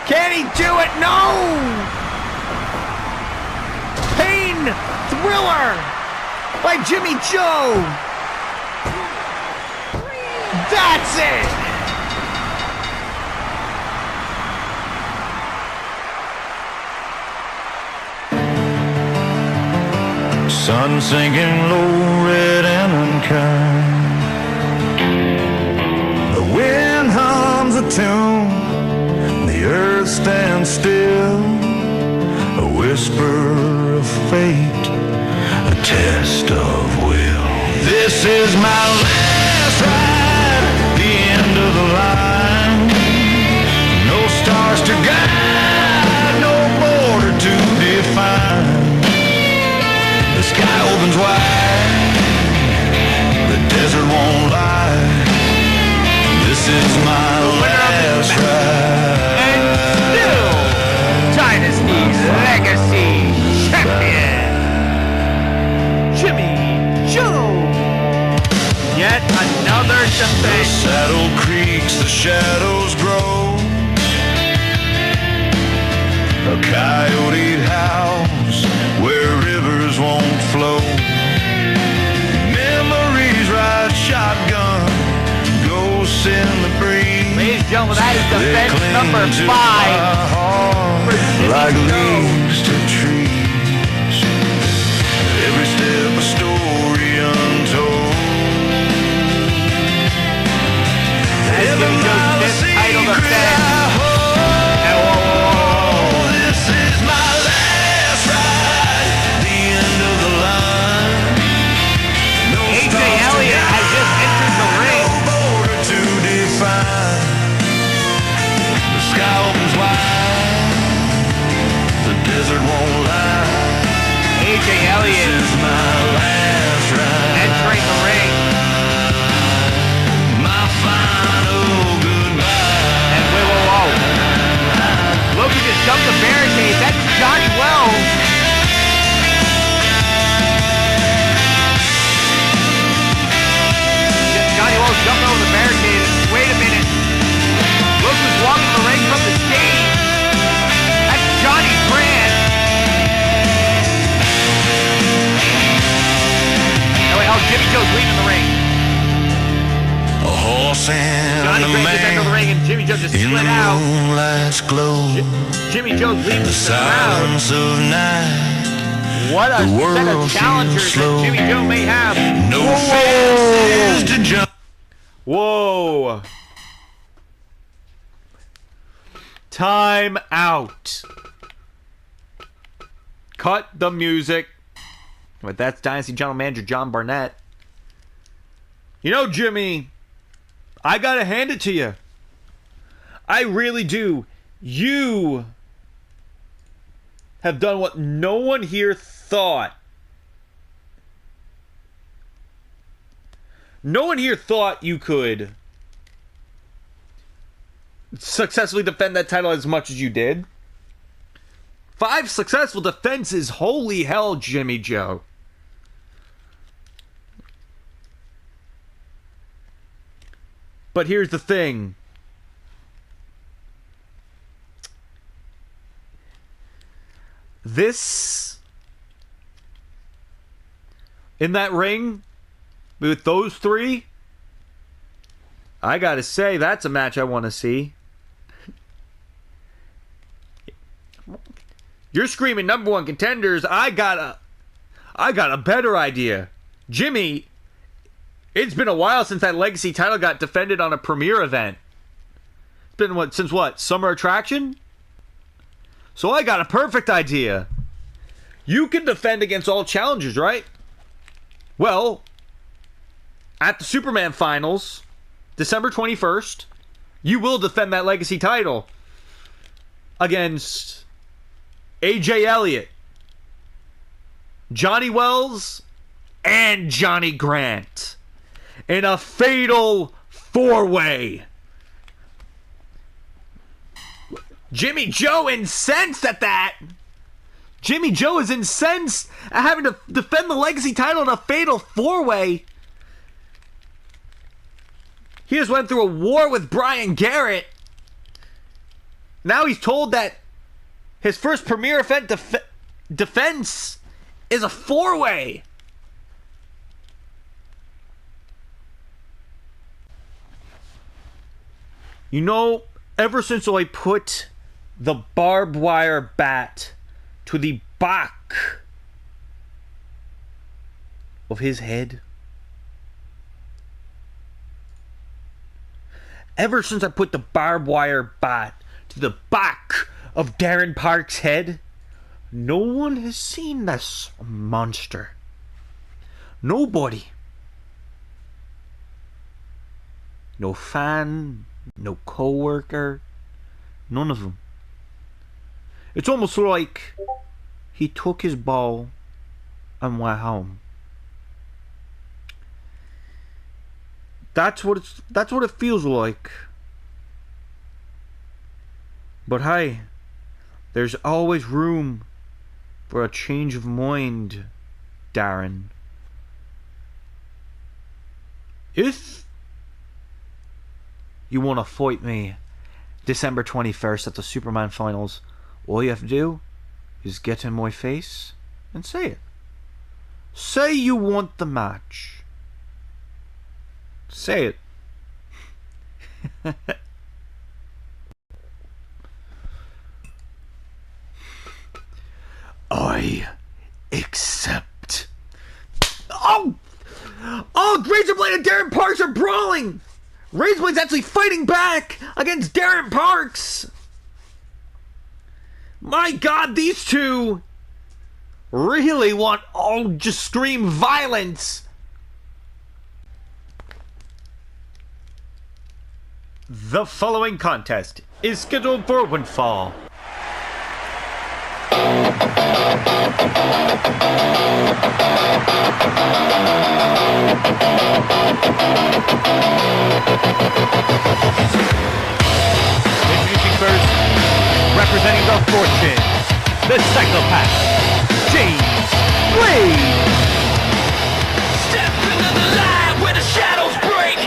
Can he do it? No. Pain thriller by Jimmy Joe. That's it. Sun sinking low, red and unkind. The wind hums a tune, the earth stands still. A whisper of fate, a test of will. This is my last ride, the end of the line. No stars to guide, no border to define. The sky opens wide, the desert won't lie. This is my last ride. And still, Dynasty's legacy champion, Jimmy Joe. Yet another The defense. saddle creaks, the shadows grow. A coyote howls where rivers won't flow. Memories ride shotgun, ghosts in the breeze. Ladies and gentlemen, that is They defense cling number to 5 my heart for Jimmy like Joe. leaves to trees. Every step a story untold. That's Every Jimmy Joe's mile a fifth title secret defense. I hold. And whoa. This is my last ride, the end of the line. No AJ stars to Elliott guide, has just entered the ring. no border to define. The sky opens wide, the desert won't lie. AJ This Elliott is my last ride, entering the ring. my final goodbye. And whoa. Loki just jumped the barricade. That's Johnny Wells. Johnny Wells jumping over the barricade. Wait a minute. Loki was walking the ring from the stage. That's Johnny Grant. Oh, wait, Jimmy Joe's leaving the ring. A horse and Johnny a Grant just entered the man ring and Jimmy Joe just in the slid out. moonlight's glow. Jimmy Joe's leaving The the crowd. silence of night. What a The set world of challengers seems slow. that Jimmy Joe may have. No fences to jump. Whoa. Time out. Cut the music. But that's Dynasty General Manager John Barnett. You know, Jimmy, I gotta hand it to you. I really do. You have done what no one here thought. No one here thought you could successfully defend that title as much as you did. 5 successful defenses. Holy hell, Jimmy Joe. But here's the thing. This, in that ring, with those 3, I gotta say, that's a match I want to see. You're screaming number 1 contenders. I got a better idea. Jimmy, it's been a while since that Legacy title got defended on a premiere event. It's been since what? Summer Attraction? So I got a perfect idea. You can defend against all challengers, right? Well, at the Superman Finals, December 21st, you will defend that Legacy title against AJ Elliott, Johnny Wells, and Johnny Grant in a fatal 4-way. Jimmy Joe incensed at that. Jimmy Joe is incensed at having to defend the Legacy title in a fatal 4-way. He just went through a war with Brian Garrett. Now he's told that his first premier event defense is a 4-way. You know, ever since I put the barbed wire bat to the back of his head, ever since I put the barbed wire bat to the back of Darren Park's head, no one has seen this monster. Nobody. No fan, no co-worker, none of them. It's almost like he took his ball and went home. That's what it feels like. But hey, there's always room for a change of mind, Darren. If you want to fight me December 21st at the Superman Finals, all you have to do is get in my face and say it. Say you want the match. Say it. I accept. Oh! Oh, Razorblade and Darren Parks are brawling! Razorblade's actually fighting back against Darren Parks! My God, these two really want just scream violence. The following contest is scheduled for one fall. Introducing first, representing the Fortune, the Psychopath, James Blade. Step into the light where the shadows break,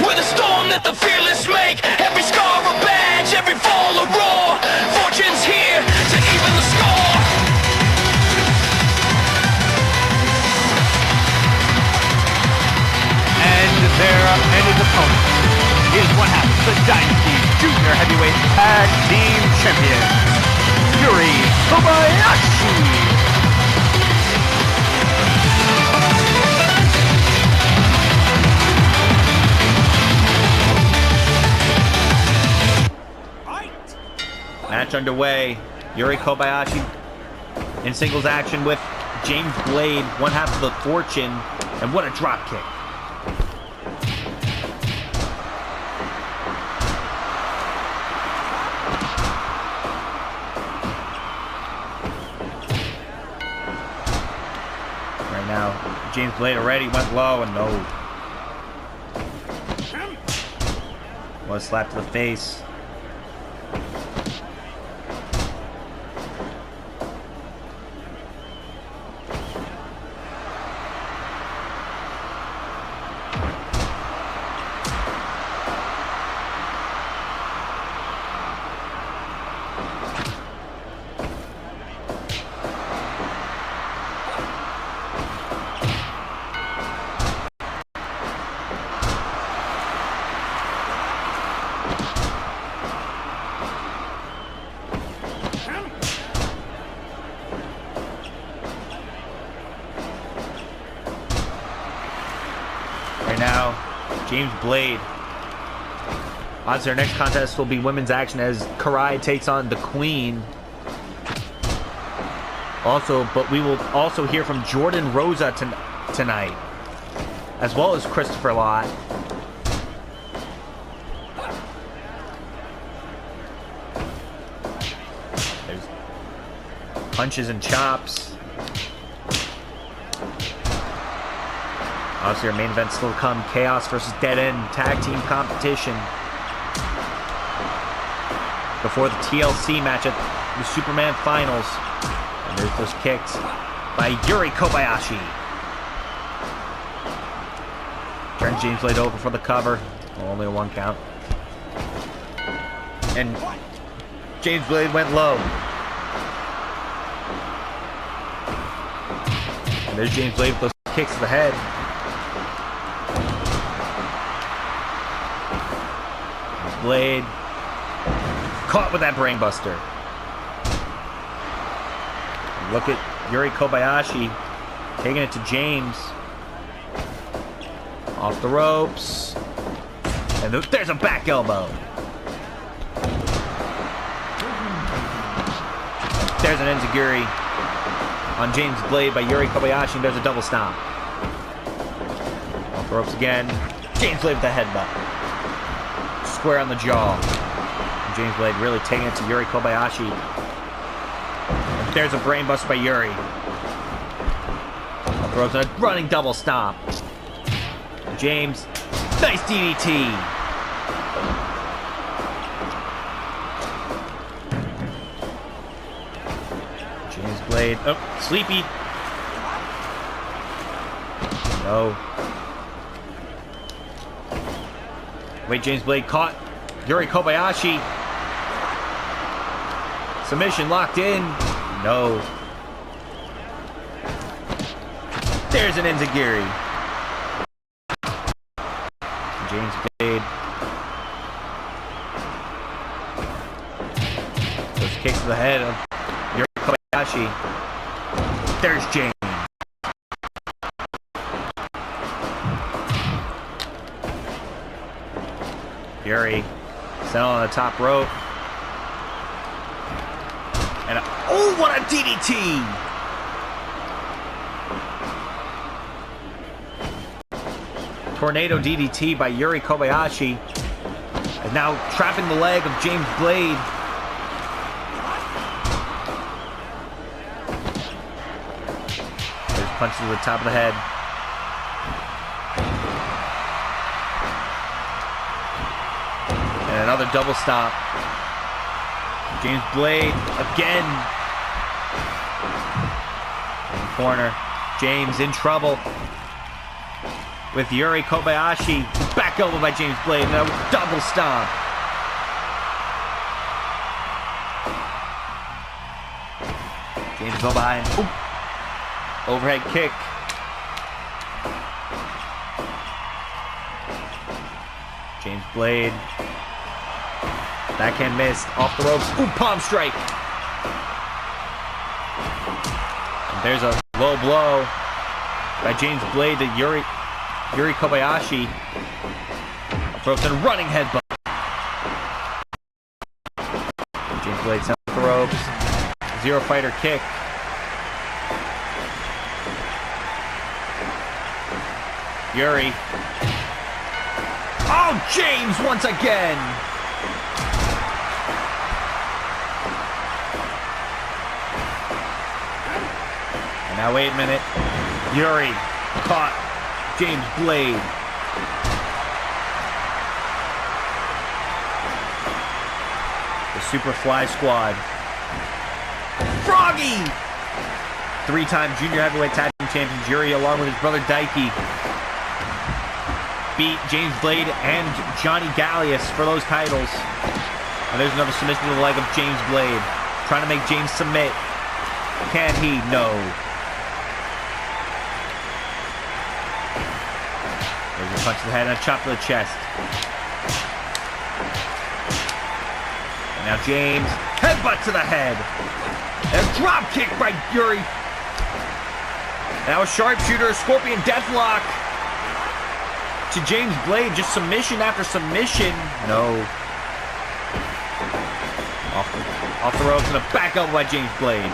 where the storm that the fearless make. Every scar a badge, every fall a roar. Fortune's here to even the score. And his opponent is one half of the Dynasty Junior Heavyweight Tag Team Champion, Yuri Kobayashi. Match underway. Yuri Kobayashi in singles action with James Blade, one half of the Fortune, and what a drop kick. Right now, James Blade already went low and no. What a slap to the face. now, James Blade. Odds our next contest will be women's action as Karai takes on the Queen. Also, but we will also hear from Jordan Rosa tonight, as well as Christopher Lott. There's punches and chops. Obviously, our main event still to come. Chaos versus Dead End tag team competition. Before the TLC match at the Superman Finals. And there's those kicks by Yuri Kobayashi. Turns James Blade over for the cover. Only a 1 count. And James Blade went low. And there's James Blade with those kicks to the head. Blade caught with that brainbuster. Look at Yuri Kobayashi taking it to James. Off the ropes. And there's a back elbow. There's an enziguri on James Blade by Yuri Kobayashi. And there's a double stomp. Off the ropes again. James Blade with the headbutt. Square on the jaw. And James Blade really taking it to Yuri Kobayashi. And there's a brainbuster by Yuri. Throws a running double stomp. James, nice DDT. James Blade, oh, sleepy. No. Wait, James Blade caught Yuri Kobayashi. Submission locked in. No. There's an enziguri. James Blade. Those kicks to the head of Yuri Kobayashi. There's James. Yuri set on the top rope. And oh, what a DDT! Tornado DDT by Yuri Kobayashi. And now trapping the leg of James Blade. There's punches to the top of the head. And another double stop. James Blade again. In the corner. James in trouble with Yuri Kobayashi. Back elbow by James Blade. And a double stomp. James go behind. Oop. Overhead kick. James Blade. Backhand missed. Off the ropes. Ooh, palm strike. And there's a low blow by James Blade to Yuri Kobayashi. Off the ropes and running headbutt. James Blade sent off the ropes. Zero fighter kick. Yuri. Oh, James once again. And now wait a minute. Yuri caught James Blade. The Super Fly Squad. Froggy! 3-time junior heavyweight tag team champions Yuri, along with his brother Daiki, beat James Blade and Johnny Gallius for those titles. And there's another submission to the leg of James Blade. Trying to make James submit. Can he? No. There's a punch to the head and a chop to the chest. And now James, headbutt to the head. And a drop kick by Yuri. Now a sharpshooter, Scorpion Deathlock. to James Blade. Just submission after submission. No. Off the ropes and a back elbow by James Blade.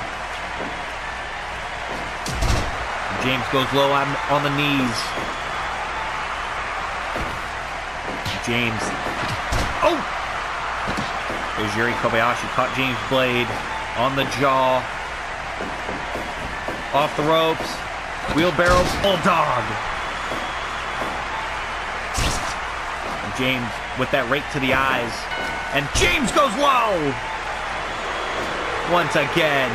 James goes low on the knees. James. Oh! There's Yuri Kobayashi. Caught James Blade on the jaw. Off the ropes. Wheelbarrow bulldog. And James with that rake to the eyes. And James goes low. Once again.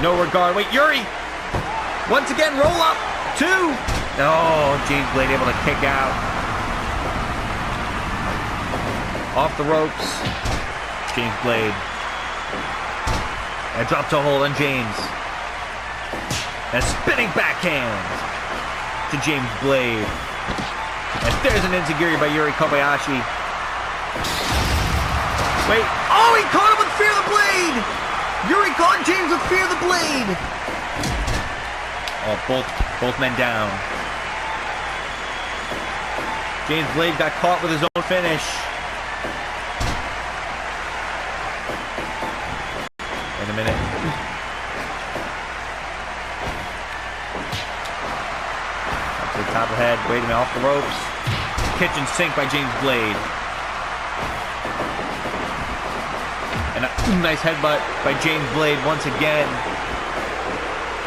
No regard. Wait, Yuri. Once again, roll up. 2. Oh, James Blade able to kick out. Off the ropes. James Blade. A drop to hold on James. And a spinning backhand to James Blade. And there's an enziguri by Yuri Kobayashi. Wait. Oh, he caught him with Fear the Blade! Yuri caught James with Fear the Blade! Oh, both men down. James Blade got caught with his own finish. Wait a minute. Up to the top of the head. Wait a minute, off the ropes. Kitchen sink by James Blade. And a nice headbutt by James Blade once again.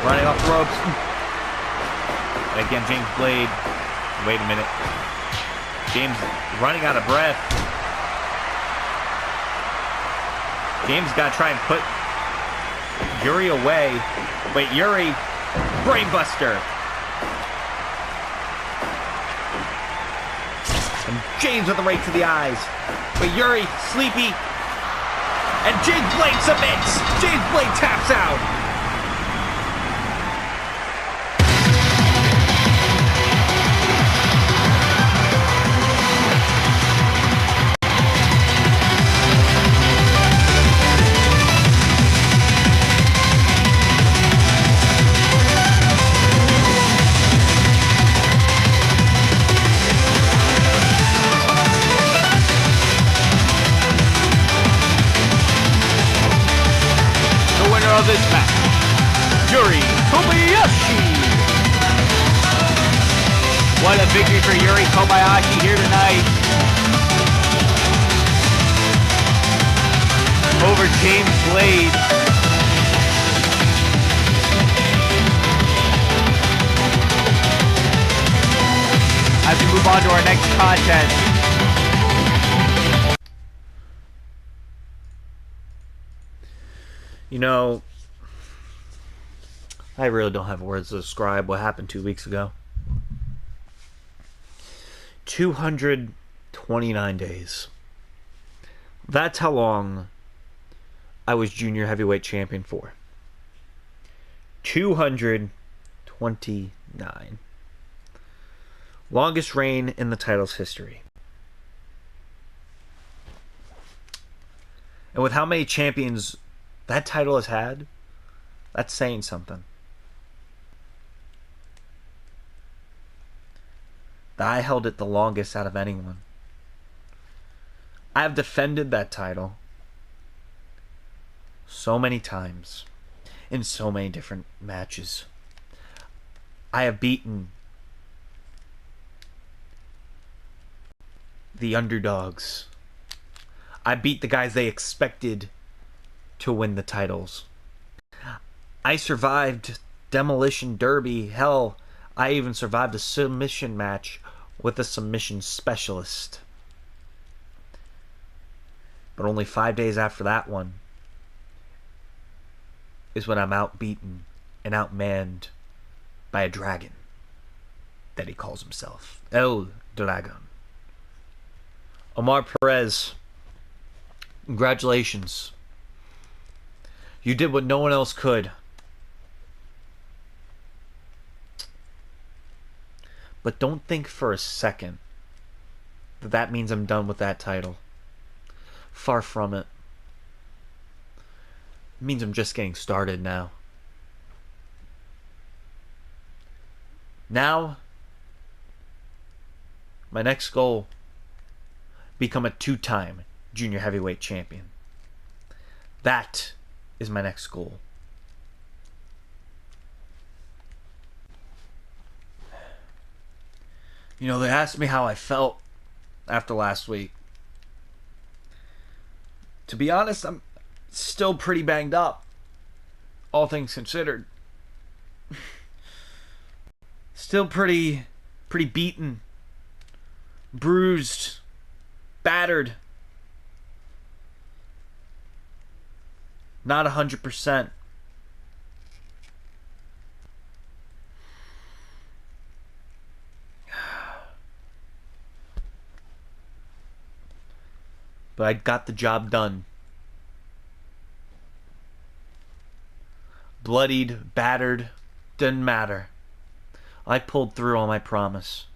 Running off the ropes. And again, James Blade. Wait a minute. James running out of breath. James got to try and put Yuri away. Wait, Yuri. Brainbuster. And James with a rake to the eyes. But Yuri, sleepy. And James Blade submits. James Blade taps out. Of this match, Yuri Kobayashi. What a victory for Yuri Kobayashi here tonight over James Blade. As we move on to our next contest, you know, I really don't have words to describe what happened 2 weeks ago. 229 days. That's how long I was junior heavyweight champion for. 229. Longest reign in the title's history. And with how many champions that title has had, that's saying something. That I held it the longest out of anyone. I have defended that title so many times in so many different matches. I have beaten the underdogs. I beat the guys they expected to win the titles. I survived Demolition Derby. Hell, I even survived a submission match with a submission specialist. But only 5 days after that one is when I'm outbeaten and outmanned by a dragon that he calls himself El Dragon. Omar Perez, congratulations. You did what no one else could. But don't think for a second that that means I'm done with that title. Far from it. It means I'm just getting started now. Now, My next goal, become a 2-time junior heavyweight champion. That is my next goal. You know, they asked me how I felt after last week. To be honest, I'm still pretty banged up, all things considered. Still pretty beaten, bruised, battered. Not 100%. But I got the job done. Bloodied, battered, didn't matter. I pulled through on my promise.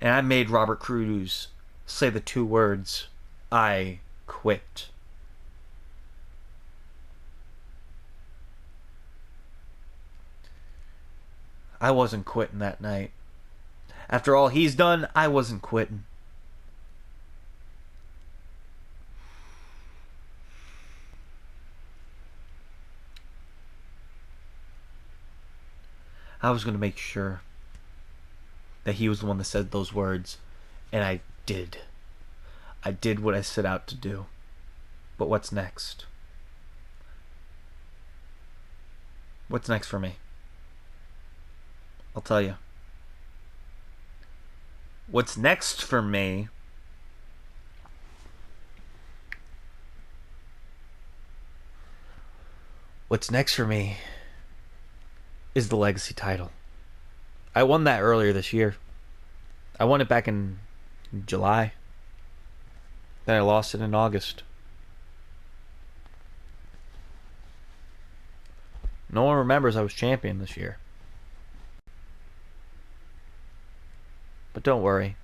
And I made Robert Cruz say the 2 words, I quit. I wasn't quitting that night. After all he's done, I wasn't quitting. I was going to make sure that he was the one that said those words. And I did. I did what I set out to do. But what's next? What's next for me? I'll tell you. What's next for me is the Legacy title. I won that earlier this year. I won it back in July. Then I lost it in August. No one remembers I was champion this year. But don't worry.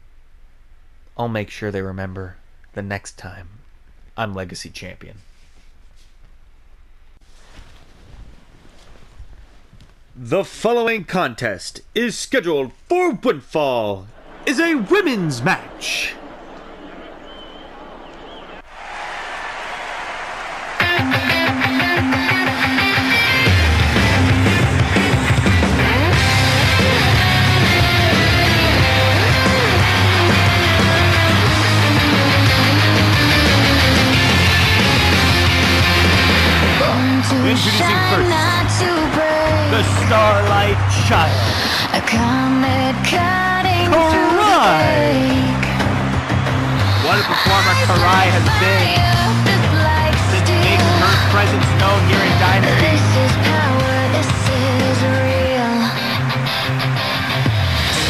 I'll make sure they remember the next time I'm Legacy champion. The following contest is scheduled for one fall. Is a women's match. Introducing first, the Starlight Child, a comet cutting Karai. What a performer Karai has been since making her presence known here in Dynasty. This is power, this is real.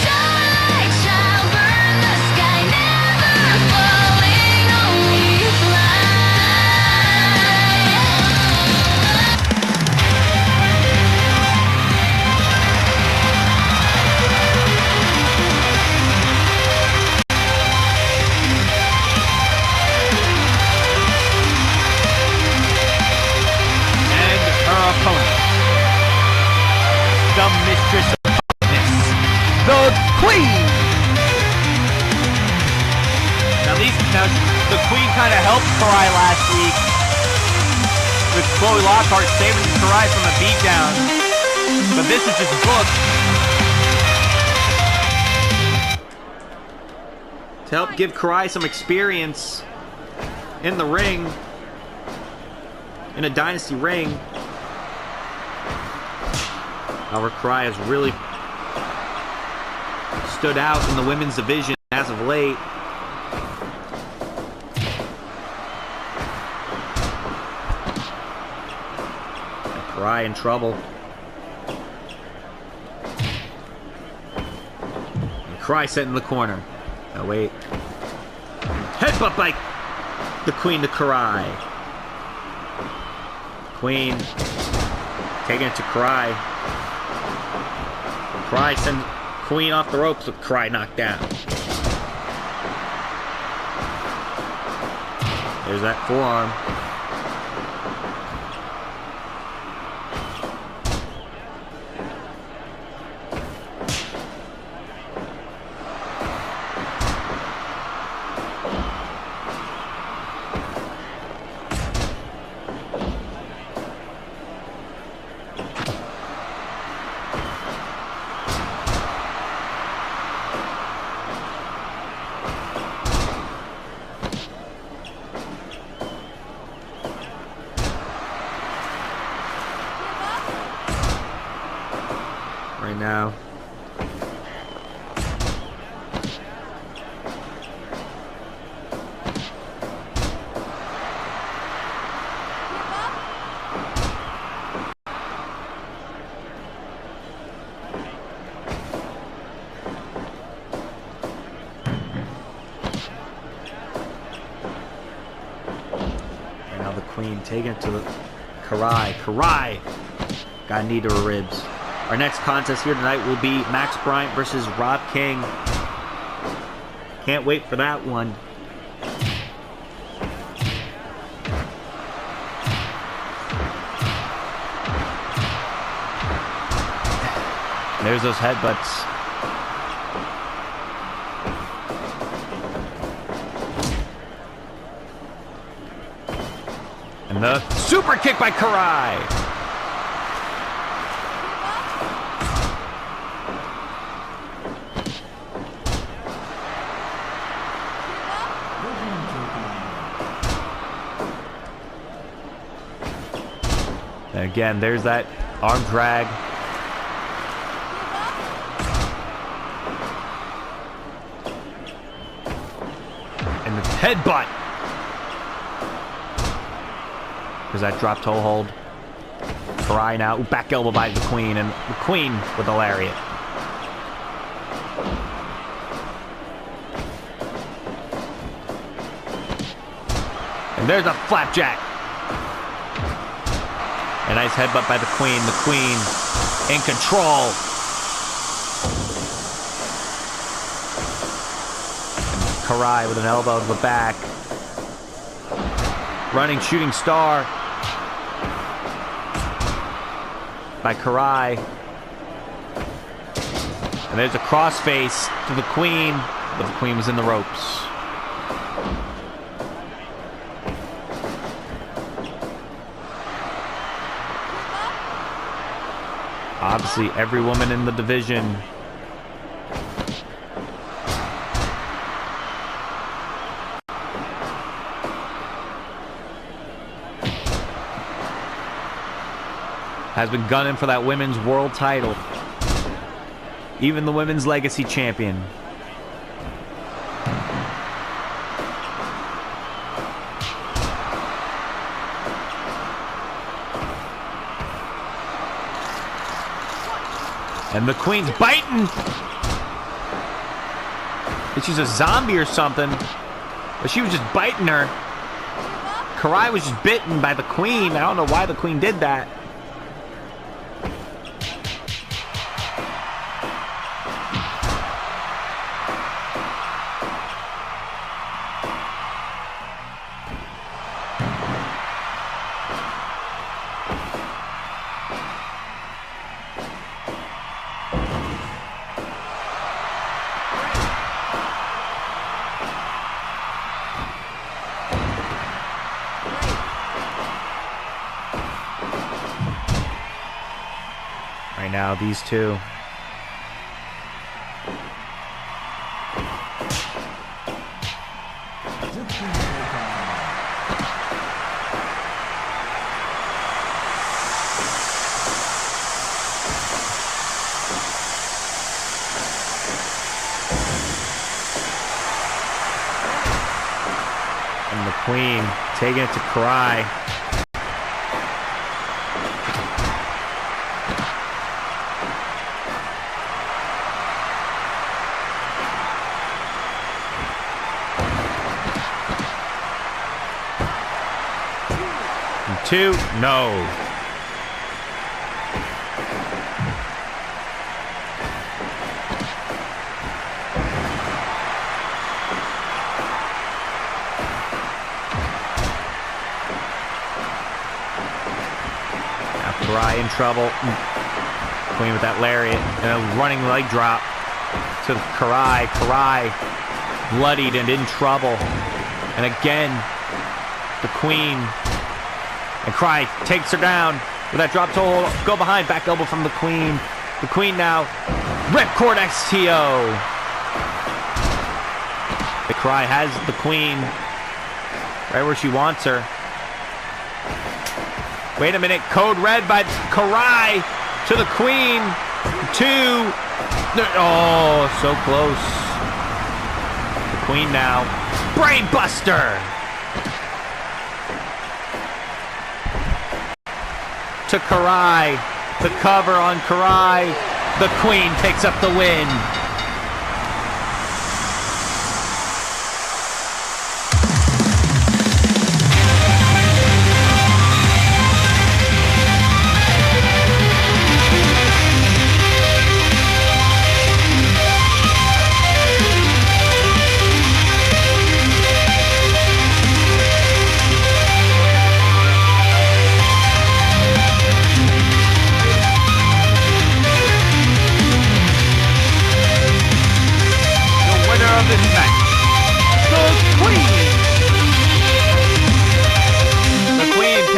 Starlight child, burn the sky, never falling, only fly. The mistress of darkness, the Queen. Now the Queen kind of helped Karai last week with Chloe Lockhart saving Karai from a beatdown, but this is just booked to help give Karai some experience in the ring, in a Dynasty ring. However, Karai has really stood out in the women's division as of late. And Karai in trouble. And Karai set in the corner. Oh, wait. Headbutt by the Queen to Karai. Queen taking it to Karai. Karai sends Queen off the ropes with Karai knocked down. There's that forearm. queen taking it to the Karai. Karai got a knee to her ribs. Our next contest here tonight will be Max Bryant versus Rob King. Can't wait for that one. There's those headbutts. And the super kick by Karai. And again, there's that arm drag. And the headbutt. There's that drop toe hold. Karai now. Ooh, back elbow by the Queen. And the Queen with a lariat. And there's a flapjack. A nice headbutt by the Queen. The Queen in control. And Karai with an elbow to the back. Running shooting star by Karai. And there's a crossface to the Queen, but the Queen was in the ropes. Obviously, every woman in the division has been gunning for that women's world title. Even the women's legacy champion. And the Queen's biting. If she's a zombie or something. But she was just biting her. Karai was just bitten by the Queen. I don't know why the Queen did that. Right now, these two. And the Queen taking it to Karai. Two, no. Now Karai in trouble. Queen with that lariat and a running leg drop to Karai. Karai bloodied and in trouble. And again, the Queen. And Karai takes her down with that drop toe hold. Go behind. Back elbow from the Queen. The Queen now. Ripcord XTO. The Karai has the Queen right where she wants her. Wait a minute. Code red by Karai to the Queen. Two. Oh, so close. The Queen now. Brain Buster. To Karai, the cover on Karai, the Queen picks up the win.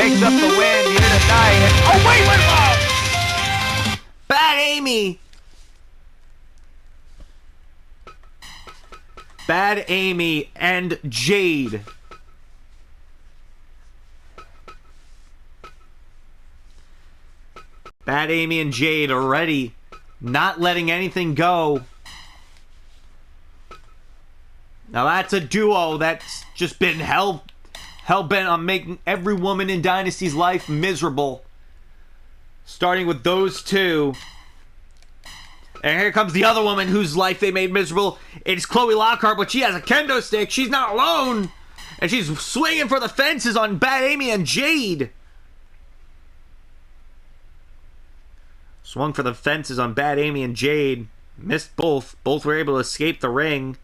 takes up the win here tonight. Oh, wait, Bad Amy. Bad Amy and Jade. Bad Amy and Jade already not letting anything go. Now that's a duo that's just been hell-bent on making every woman in Dynasty's life miserable. Starting with those two. And here comes the other woman whose life they made miserable. It's Chloe Lockhart, but she has a kendo stick. She's not alone. And she's swinging for the fences on Bad Amy and Jade. Swung for the fences on Bad Amy and Jade. Missed both. Both were able to escape the ring.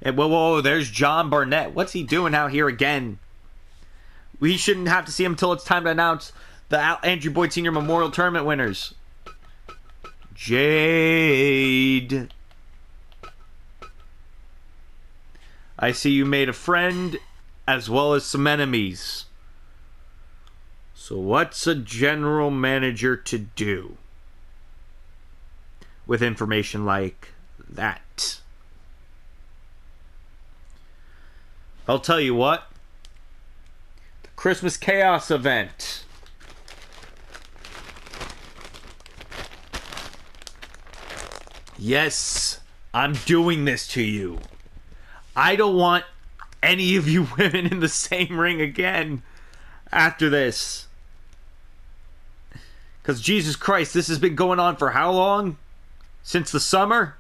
And whoa, there's John Barnett. What's he doing out here again? We shouldn't have to see him until it's time to announce the Andrew Boyd Sr. Memorial Tournament winners. Jade. I see you made a friend as well as some enemies. So what's a general manager to do with information like that? I'll tell you what. The Christmas Chaos event. Yes, I'm doing this to you. I don't want any of you women in the same ring again after this. Because Jesus Christ, this has been going on for how long? Since the summer?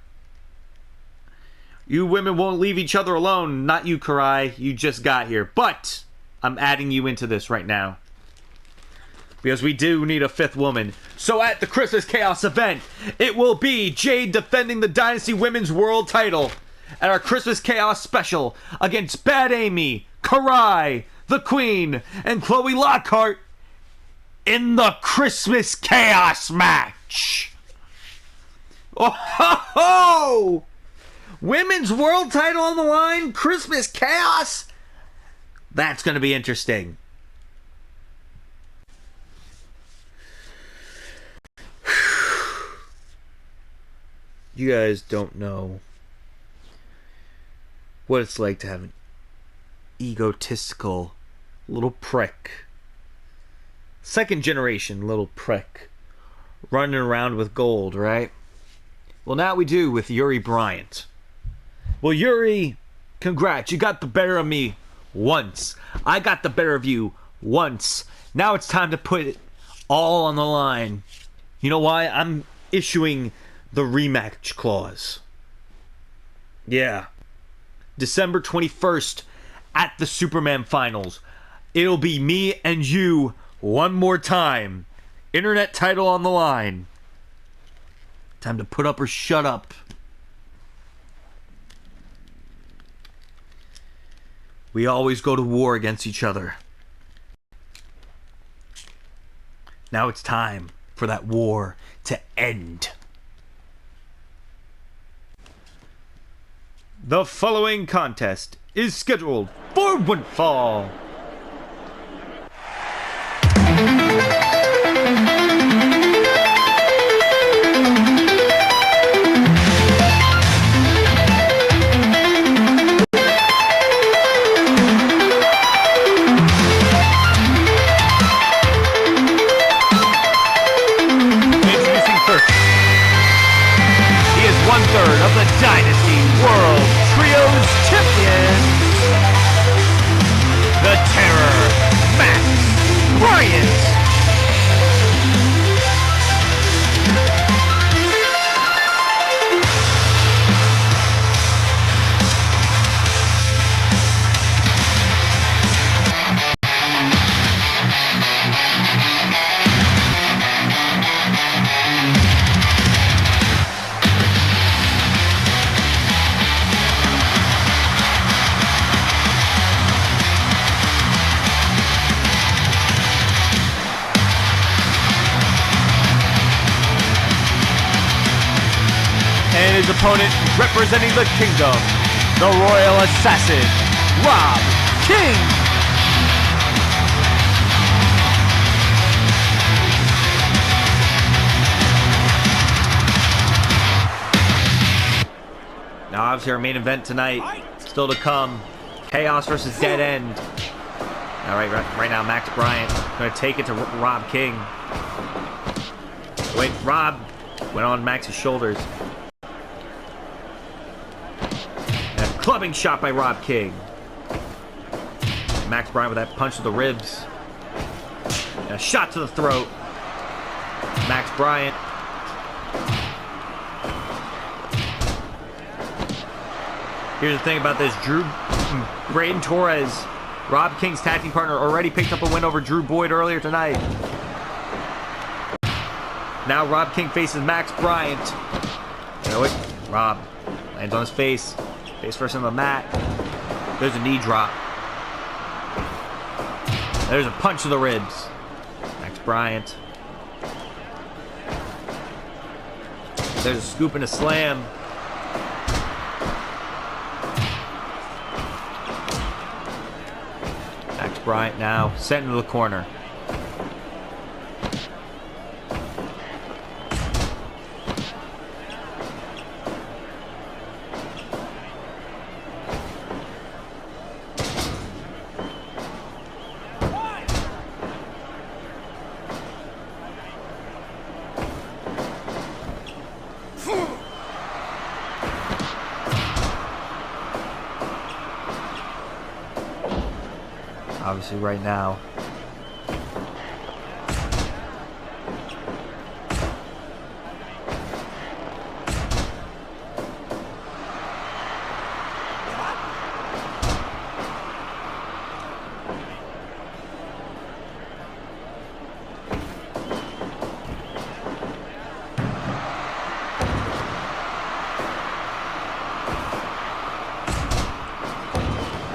You women won't leave each other alone. Not you, Karai. You just got here. But I'm adding you into this right now. Because we do need a fifth woman. So at the Christmas Chaos event, it will be Jade defending the Dynasty Women's World title at our Christmas Chaos special against Bad Amy, Karai, the Queen, and Chloe Lockhart in the Christmas Chaos match. Oh ho ho! Women's World title on the line, Christmas Chaos. That's going to be interesting. You guys don't know what it's like to have an egotistical little prick, second generation little prick, running around with gold, right? Well, now we do with Yuri Bryant. Well, Yuri, congrats. You got the better of me once. I got the better of you once. Now it's time to put it all on the line. You know why? I'm issuing the rematch clause. Yeah. December 21st at the Superman Finals. It'll be me and you one more time. Internet title on the line. Time to put up or shut up. We always go to war against each other. Now it's time for that war to end. The following contest is scheduled for one fall. One-third of the Dynasty World Trios Champion, the Terror, Max Bryant. And his opponent representing the Kingdom, the Royal Assassin, Rob King. Now, obviously, our main event tonight still to come. Chaos versus Dead End. All right, right now, Max Bryant going to take it to Rob King. Wait, Rob went on Max's shoulders. And a clubbing shot by Rob King. Max Bryant with that punch to the ribs. And a shot to the throat. Max Bryant. Here's the thing about this. Braden Torres, Rob King's tag team partner, already picked up a win over Drew Boyd earlier tonight. Now Rob King faces Max Bryant. You know what? Rob lands on his face. Face first on the mat. There's a knee drop. There's a punch to the ribs. Max Bryant. There's a scoop and a slam. Max Bryant now sent into the corner. Obviously right now.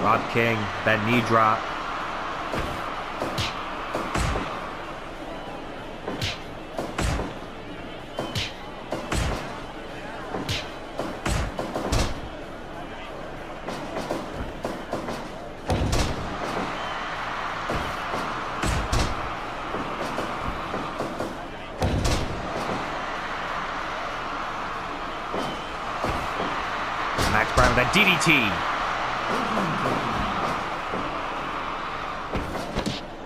Rob King, that knee drop. Max Bryant with that DDT.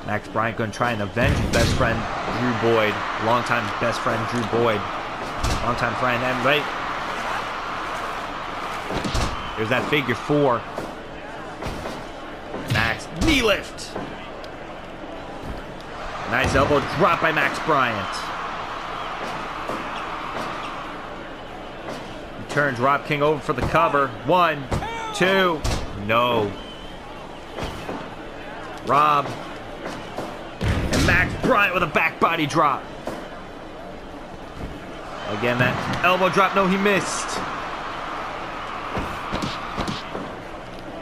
Max Bryant going to try and avenge his best friend, Drew Boyd. Longtime best friend, Drew Boyd. Longtime friend, and right. There's that figure four. Max, knee lift. Nice elbow drop by Max Bryant. He turns Rob King over for the cover. 1, 2, no. Rob. Max Bryant with a back body drop. Again, that elbow drop. No, he missed.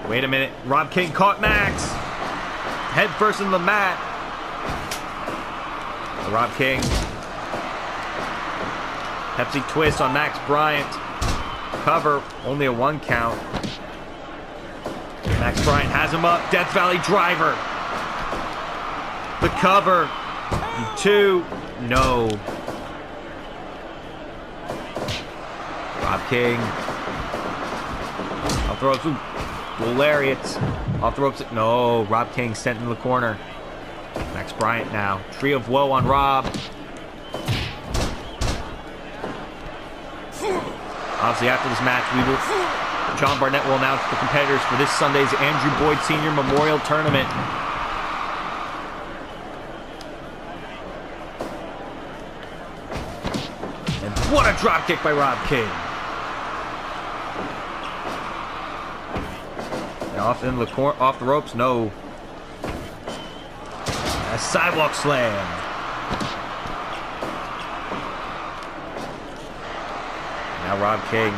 Wait a minute. Rob King caught Max. Head first in the mat. Rob King. Pepsi twist on Max Bryant. Cover. Only a 1 count. Max Bryant has him up. Death Valley driver. The cover. 2. No. Rob King. Off the ropes. Ooh. Lariats. Off the ropes. No. Rob King sent in the corner. Max Bryant now. Tree of Woe on Rob. Obviously, after this match, John Barnett will announce the competitors for this Sunday's Andrew Boyd Sr. Memorial Tournament. What a dropkick by Rob King. And off in the off the ropes, no. A sidewalk slam. Now Rob King.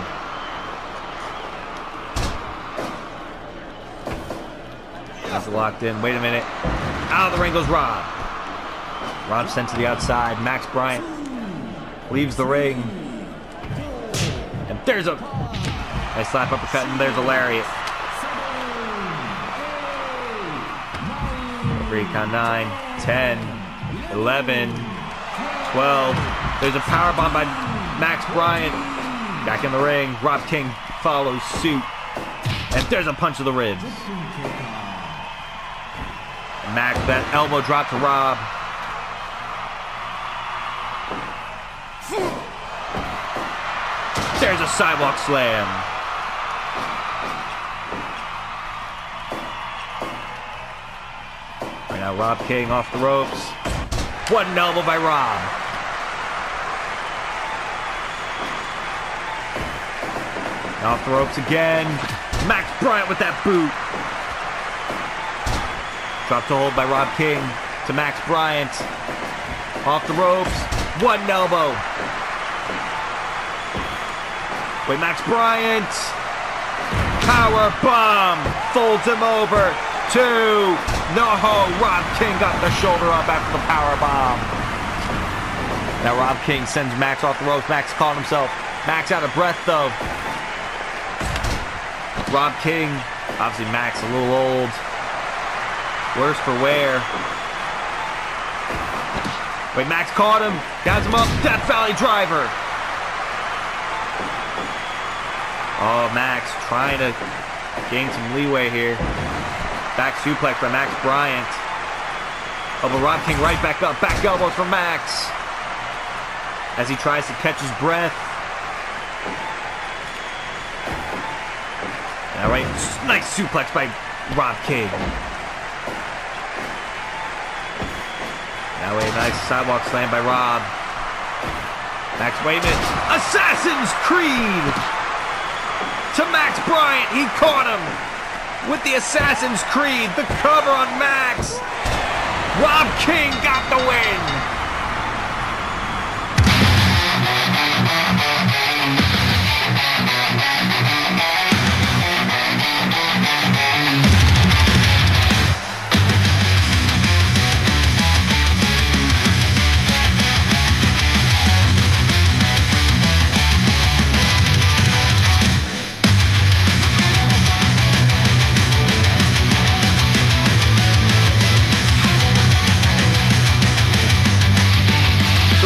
He's locked in. Wait a minute. Out of the ring goes Rob. Rob sent to the outside. Max Bryant leaves the ring. And there's a Nice slap uppercut, and there's a lariat. 3 count 9, 10, 11, 12. There's a powerbomb by Max Bryant. Back in the ring. Rob King follows suit. And there's a punch to the ribs. Max, that elbow drop to Rob. There's a sidewalk slam. Right now, Rob King off the ropes. One elbow by Rob. Off the ropes again. Max Bryant with that boot. Drop to hold by Rob King to Max Bryant. Off the ropes. One elbow. Wait, Max Bryant. Power bomb. Folds him over. 2. No. Rob King got the shoulder up after the power bomb. Now Rob King sends Max off the ropes. Max caught himself. Max out of breath though. Rob King. Obviously Max a little old. Worse for wear. Wait, Max caught him. Gets him up. Death Valley driver. Oh, Max trying to gain some leeway here. Back suplex by Max Bryant. Oh, but Rob King right back up. Back elbows from Max. As he tries to catch his breath. All right, nice suplex by Rob King. Now a nice sidewalk slam by Rob. Max, wait a minute. Assassin's Creed! To Max Bryant, he caught him with the Assassin's Creed, the cover on Max. Rob King got the win.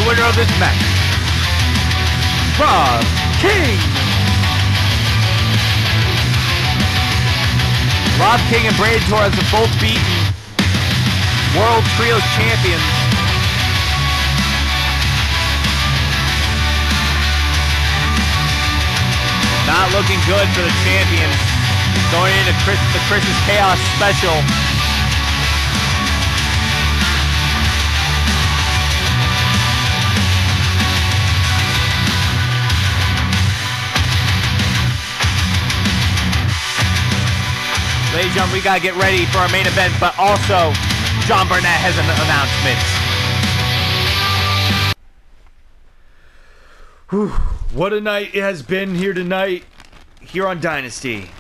Winner of this match, Rob King. Rob King and Brady Torres have both beaten World Trios champions. Not looking good for the champions. Going into the Chris's Chaos special. Ladies and gentlemen, we gotta get ready for our main event, but also John Burnett has an announcement. Whew, what a night it has been here tonight, here on Dynasty.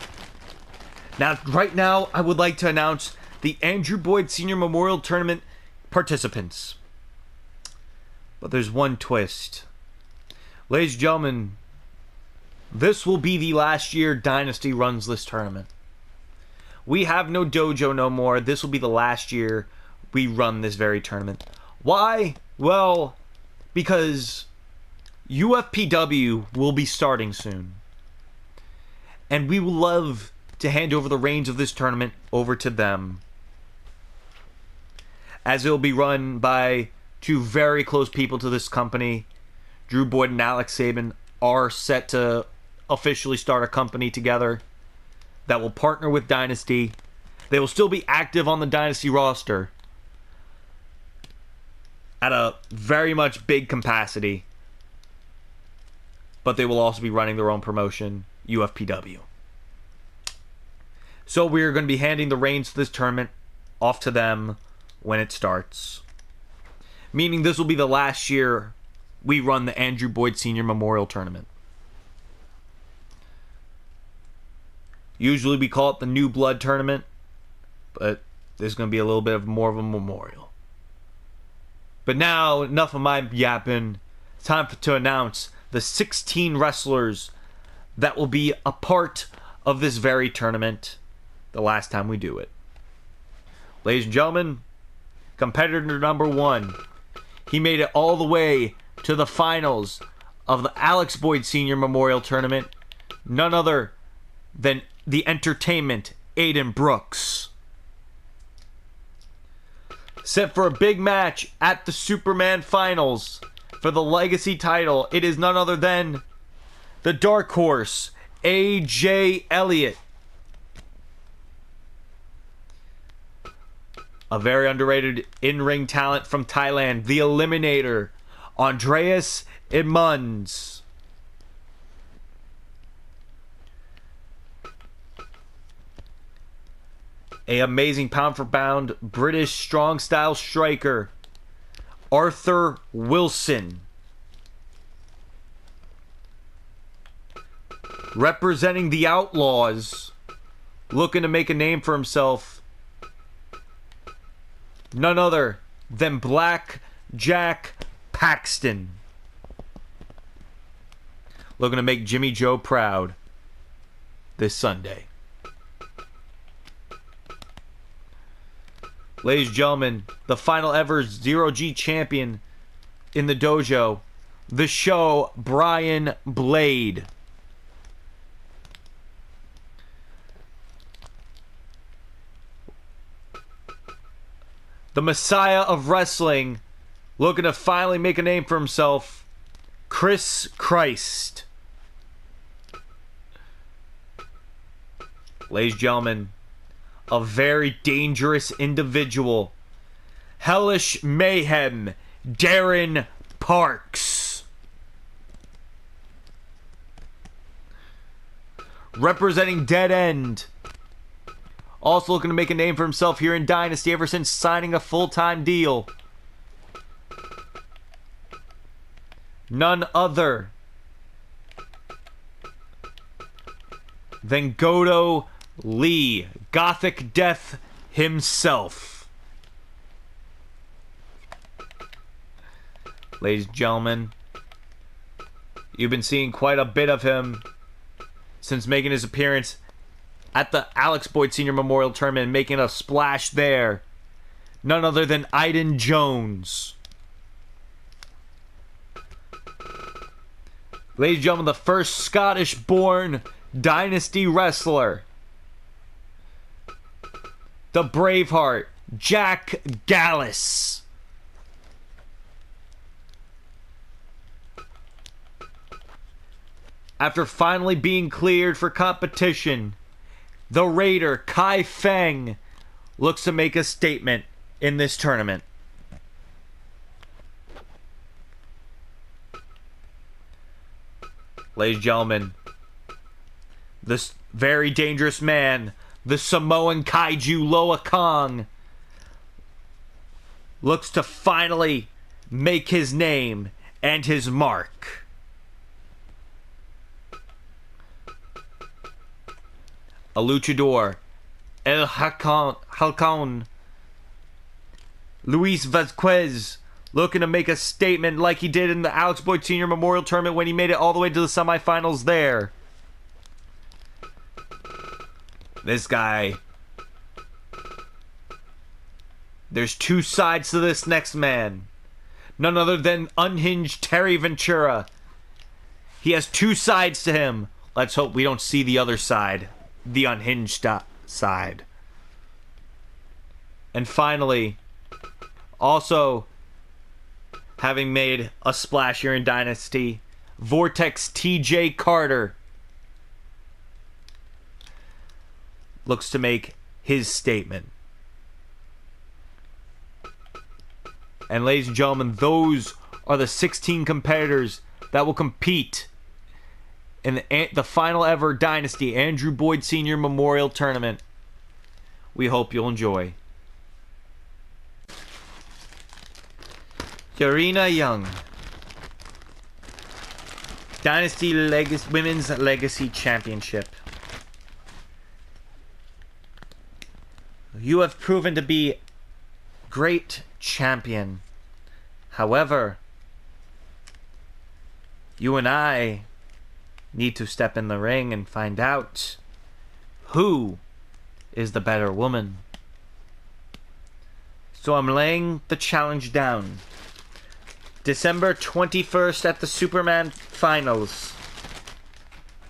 Now, right now, I would like to announce the Andrew Boyd Senior Memorial Tournament participants. But there's one twist. Ladies and gentlemen, this will be the last year Dynasty runs this tournament. We have no dojo no more. This will be the last year we run this very tournament. Why? Well, because UFPW will be starting soon. And we would love to hand over the reins of this tournament over to them. As it will be run by two very close people to this company. Drew Boyd and Alex Sabin are set to officially start a company together that will partner with Dynasty. They will still be active on the Dynasty roster at a very much big capacity, but they will also be running their own promotion, UFPW. So we're going to be handing the reins to this tournament off to them when it starts. Meaning this will be the last year we run the Andrew Boyd Senior Memorial Tournament. Usually we call it the New Blood Tournament, but there's going to be a little bit of more of a memorial. But now, enough of my yapping. It's time to announce the 16 wrestlers that will be a part of this very tournament the last time we do it. Ladies and gentlemen, competitor number 1. He made it all the way to the finals of the Alex Boyd Sr. Memorial Tournament. None other than the entertainment, Aiden Brooks. Set for a big match at the Superman Finals for the Legacy title. It is none other than the Dark Horse, AJ Elliott. A very underrated in-ring talent from Thailand, the Eliminator, Andreas Edmunds. A amazing pound-for-pound British strong-style striker, Arthur Wilson. Representing the Outlaws, looking to make a name for himself, none other than Black Jack Paxton. Looking to make Jimmy Joe proud this Sunday. Ladies and gentlemen, the final ever Zero-G champion in the dojo, the show, Brian Blade. The Messiah of Wrestling, looking to finally make a name for himself, Chris Christ. Ladies and gentlemen, a very dangerous individual, Hellish Mayhem, Darren Parks. Representing Dead End, also looking to make a name for himself here in Dynasty ever since signing a full-time deal, none other than Godo Lee, Gothic Death himself. Ladies and gentlemen, you've been seeing quite a bit of him since making his appearance at the Alex Boyd Sr. Memorial Tournament, making a splash there. None other than Iden Jones. Ladies and gentlemen, the first Scottish-born Dynasty wrestler, the Braveheart, Jack Gallus. After finally being cleared for competition, the Raider, Kai Feng, looks to make a statement in this tournament. Ladies and gentlemen, this very dangerous man, the Samoan Kaiju Loa Kong, looks to finally make his name and his mark. A luchador, El Halcon, Luis Vasquez, looking to make a statement like he did in the Alex Boyd Sr. Memorial Tournament when he made it all the way to the semifinals there. This guy, there's two sides to this next man. None other than unhinged Terry Ventura. He has two sides to him. Let's hope we don't see the other side. The unhinged side. And finally, also having made a splash here in Dynasty, Vortex TJ Carter looks to make his statement. And ladies and gentlemen, those are the 16 competitors that will compete in the final ever Dynasty Andrew Boyd Sr. Memorial Tournament. We hope you'll enjoy. Yarina Young, Dynasty Women's Legacy Championship. You have proven to be great champion. However, you and I need to step in the ring and find out who is the better woman. So I'm laying the challenge down. December 21st at the Superman Finals.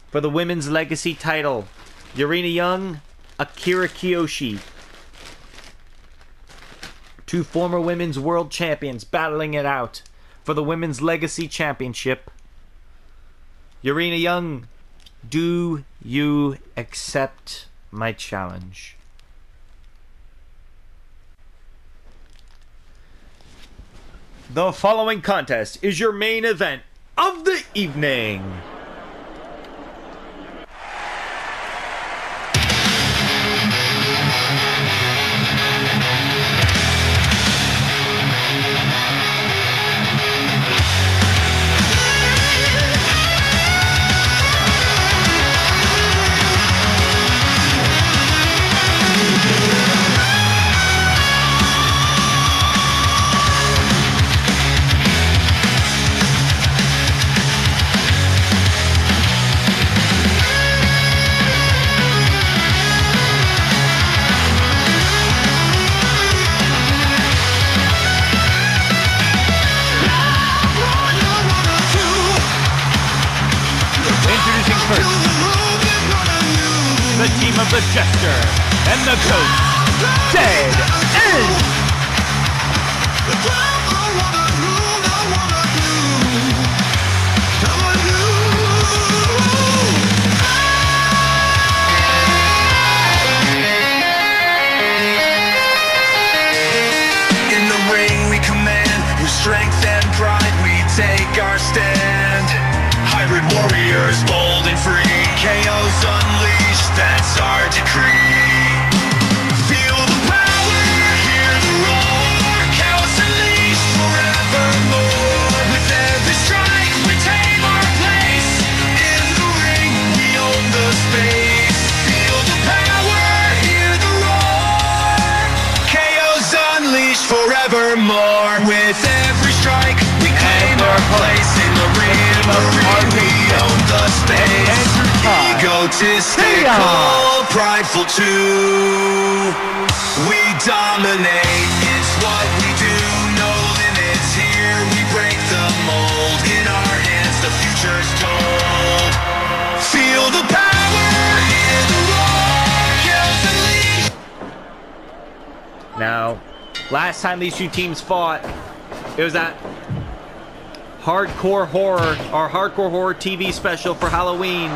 For the Women's Legacy title, Yurina Young, Akira Kiyoshi. Two former Women's World Champions battling it out for the Women's Legacy Championship. Yurina Young, do you accept my challenge? The following contest is your main event of the evening. The team of the Jester and the Ghost, Dead End! In the ring we command, with strength and pride we take our stand. Hybrid warriors, bold and free, chaos unleashed, that's our decree. Feel the power, hear the roar, chaos unleashed forevermore. With every strike we tame our place, in the ring we own the space. Feel the power, hear the roar, chaos unleashed forevermore. With every strike we claim our place in the ring. We own the space. Egotistical, prideful too. We dominate, it's what we do. No limits here, we break the mold. In our hands, the future's told. Feel the power, hear the roar, chaos unleashed. Now, last time these two teams fought, it was at Hardcore Horror, our Hardcore Horror TV special for Halloween,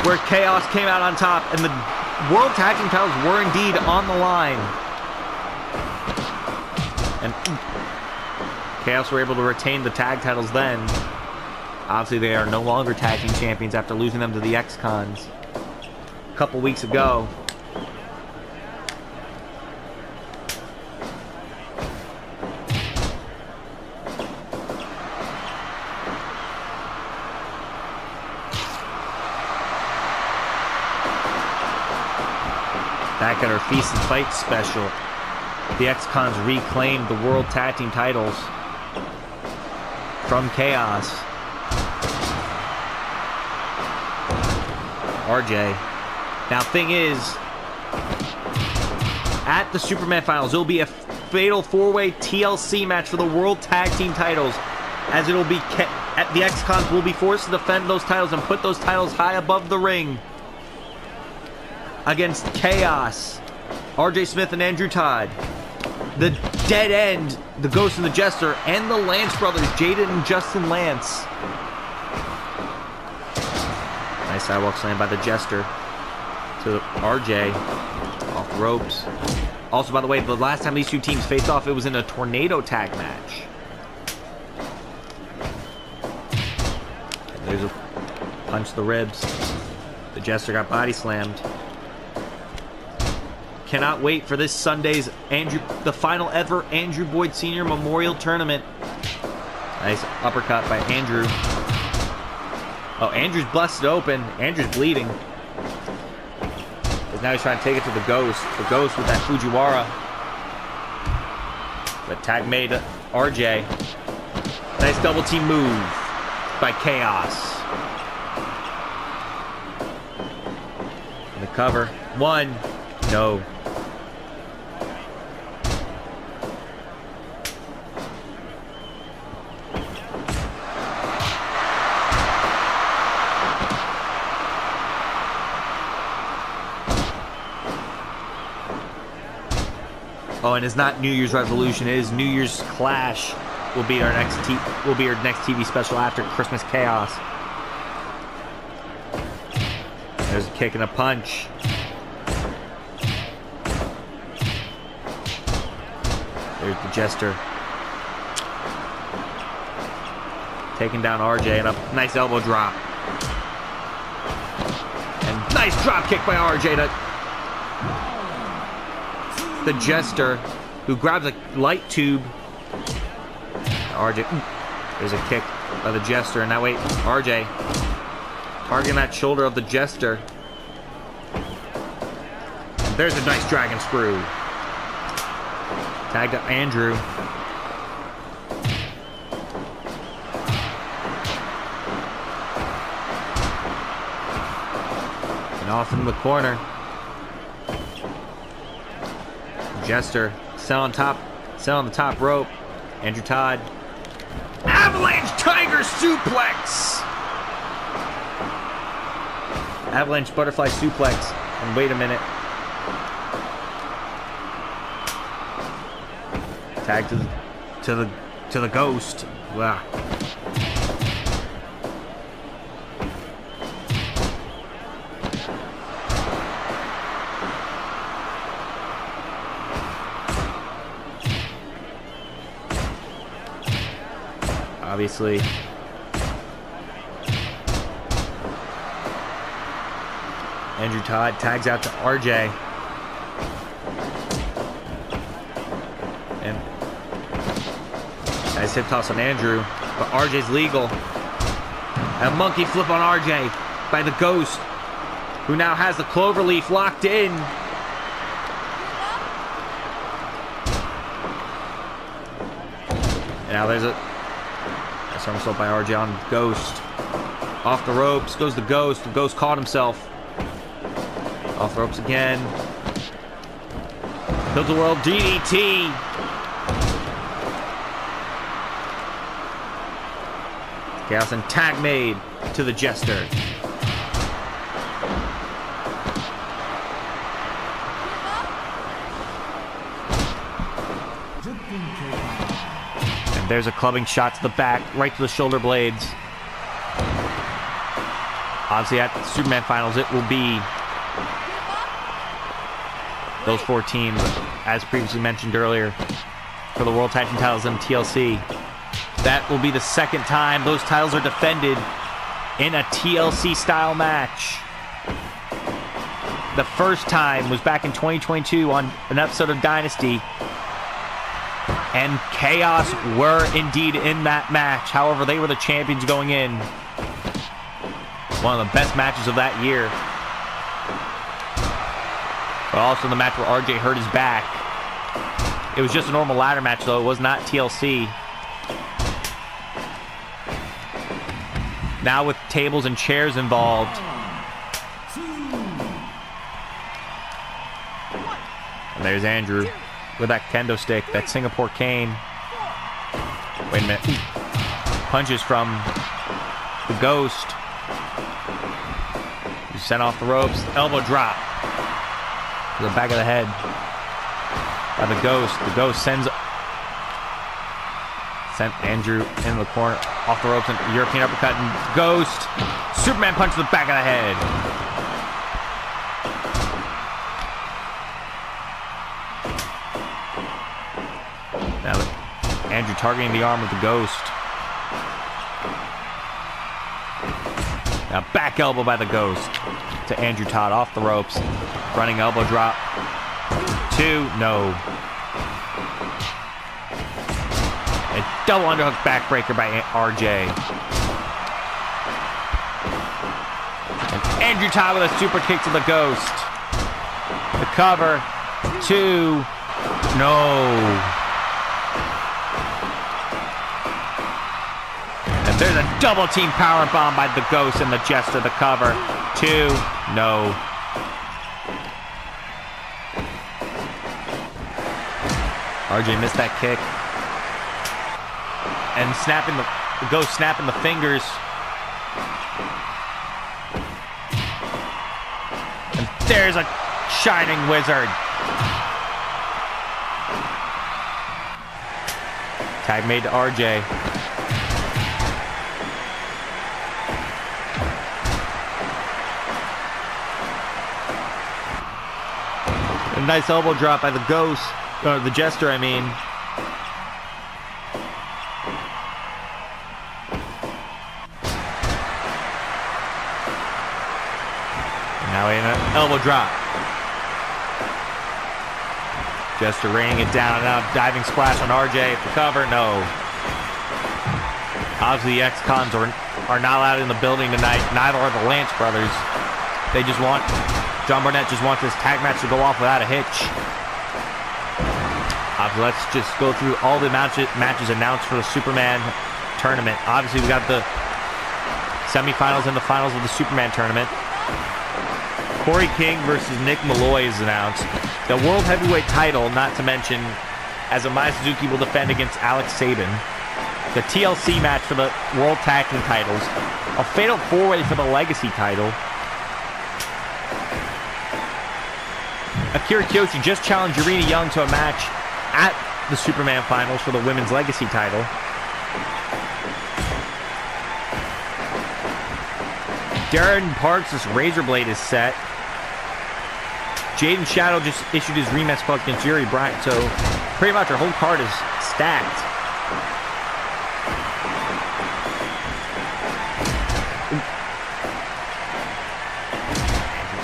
where Chaos came out on top, and the World Tag Team titles were indeed on the line. And Chaos were able to retain the tag titles then. Obviously, they are no longer tag team champions after losing them to the X-Cons a couple weeks ago. Back at our Feast and Fight special, the X-Cons reclaimed the World Tag Team titles from Chaos. RJ. Now, thing is, at the Superman Finals, there will be a fatal four-way TLC match for the World Tag Team titles, as it'll be the X-Cons will be forced to defend those titles and put those titles high above the ring against Chaos, RJ Smith and Andrew Todd, the Dead End, the Ghost and the Jester, and the Lance brothers, Jaden and Justin Lance. Nice sidewalk slam by the Jester to RJ off the ropes. Also, by the way, the last time these two teams faced off, it was in a tornado tag match. And there's a punch to the ribs. The Jester got body slammed. Cannot wait for this Sunday's the final ever Andrew Boyd Sr. Memorial Tournament. Nice uppercut by Andrew. Oh, Andrew's busted open. Andrew's bleeding. But now he's trying to take it to the Ghost. The Ghost with that Fujiwara. The tag made RJ. Nice double team move by Chaos. Cover. 1. No. Oh, and it's not New Year's resolution. It is New Year's Clash. Will be our next TV special after Christmas Chaos. There's a kick and a punch. There's the Jester. Taking down RJ and a nice elbow drop. And nice drop kick by RJ to the Jester, who grabs a light tube. RJ, there's a kick by the Jester, and now wait, RJ targeting that shoulder of the Jester. And there's a nice dragon screw. Tagged up Andrew. And off in the corner. Jester still on the top rope. Andrew Todd. Avalanche Tiger Suplex! Avalanche Butterfly Suplex. And wait a minute. Tag to the Ghost. Wow. Obviously, Andrew Todd tags out to RJ. And nice hip toss on Andrew, but RJ's legal. A monkey flip on RJ by the Ghost, who now has the cloverleaf locked in. And now there's a somersault by RJ on Ghost. Off the ropes goes the Ghost. The Ghost caught himself. Off the ropes again. Tilt-a-whirl DDT. Chaos and tag made to the Jester. And there's a clubbing shot to the back, right to the shoulder blades. Obviously at the Superman Finals, it will be those 4 teams, as previously mentioned earlier, for the World Tag Team titles in TLC. That will be the second time those titles are defended in a TLC-style match. The first time was back in 2022 on an episode of Dynasty, and Chaos were indeed in that match. However, they were the champions going in. One of the best matches of that year. But also the match where RJ hurt his back. It was just a normal ladder match, though. It was not TLC. Now with tables and chairs involved. And there's Andrew with that kendo stick, that Singapore cane. Wait a minute. Punches from the Ghost. He's sent off the ropes. Elbow drop to the back of the head by the Ghost. The Ghost sent Andrew into the corner, off the ropes, and European uppercut, and Ghost. Superman punch to the back of the head. Now Andrew targeting the arm of the Ghost. Now back elbow by the Ghost to Andrew Todd, off the ropes. Running elbow drop. 2, no. A double underhook backbreaker by RJ. And Andrew Todd with a super kick to the Ghost. The cover. 2, no. And there's a double team power bomb by the Ghost and the Jester. The cover. 2, no. RJ missed that kick. And snapping the fingers. And there's a shining wizard. Tag made to RJ. A nice elbow drop by the Ghost, or the Jester, I mean. And now in an elbow drop. Jester raining it down and out, diving splash on RJ for cover. No. Obviously, the ex-cons are not allowed in the building tonight. Neither are the Lance brothers. They just want, John Barnett just wants this tag match to go off without a hitch. Obviously, let's just go through all the matches announced for the Superman tournament. Obviously, we got the semifinals and the finals of the Superman tournament. Corey King versus Nick Malloy is announced. The World Heavyweight title, not to mention, as Amaya Suzuki will defend against Alex Sabin. The TLC match for the World Tag Team titles. A fatal four-way for the Legacy title. Akira Kiyoshi just challenged Irina Young to a match at the Superman finals for the Women's Legacy title. Darren Parks' Razor Blade is set. Jaden Shadow just issued his rematch clause against Jerry Bryant, so pretty much our whole card is stacked.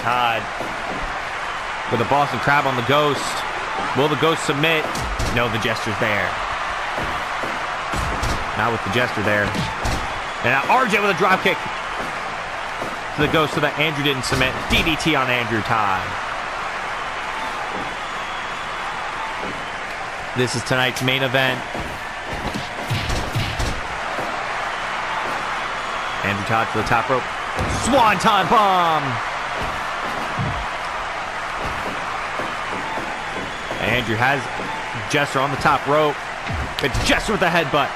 Todd with a Boston Crab on the Ghost. Will the Ghost submit? No, the Jester's there. Not with the Jester there. And now RJ with a dropkick to the Ghost so that Andrew didn't submit. DDT on Andrew Todd. This is tonight's main event. Andrew Todd to the top rope. Swanton bomb! Andrew has Jester on the top rope. But Jester with the headbutt.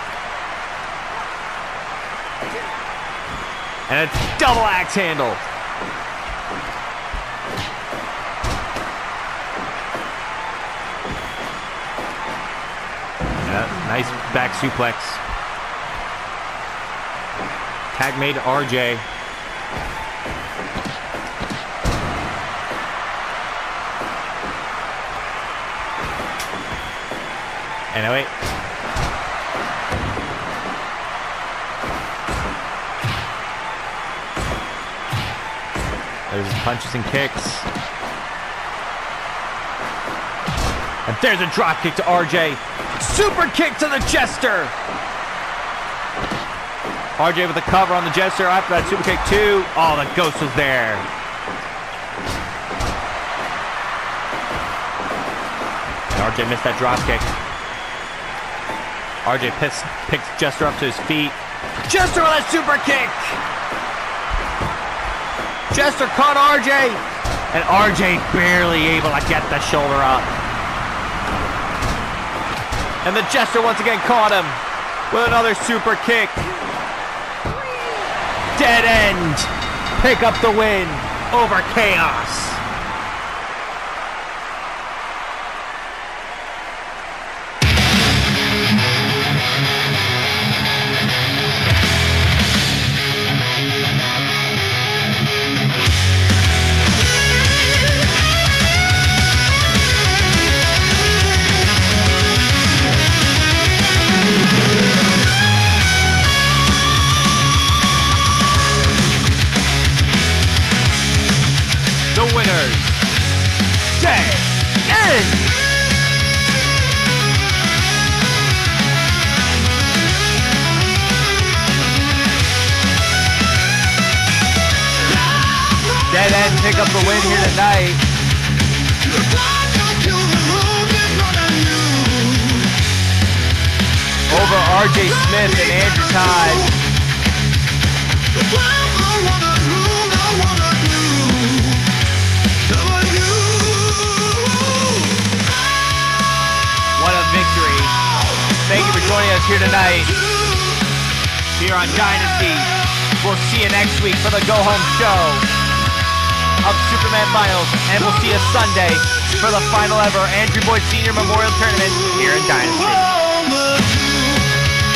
And a double axe handle. Yeah, nice back suplex. Tag made to RJ. And wait. There's punches and kicks. And there's a drop kick to RJ. Super kick to the Jester. RJ with a cover on the Jester. After that super kick too. Oh, the Ghost was there. And RJ missed that drop kick. RJ picks Jester up to his feet. Jester with a super kick! Jester caught RJ! And RJ barely able to get the shoulder up. And the Jester once again caught him with another super kick. Dead end. Pick up the win over Chaos. Pick up the win here tonight. Over RJ Smith and Andrew Todd. What a victory. us here tonight, here on Dynasty. We'll see you next week for the go-home show of Superman Finals, and we'll see you Sunday for the final ever Andrew Boyd Sr. Memorial Tournament here in Dynasty.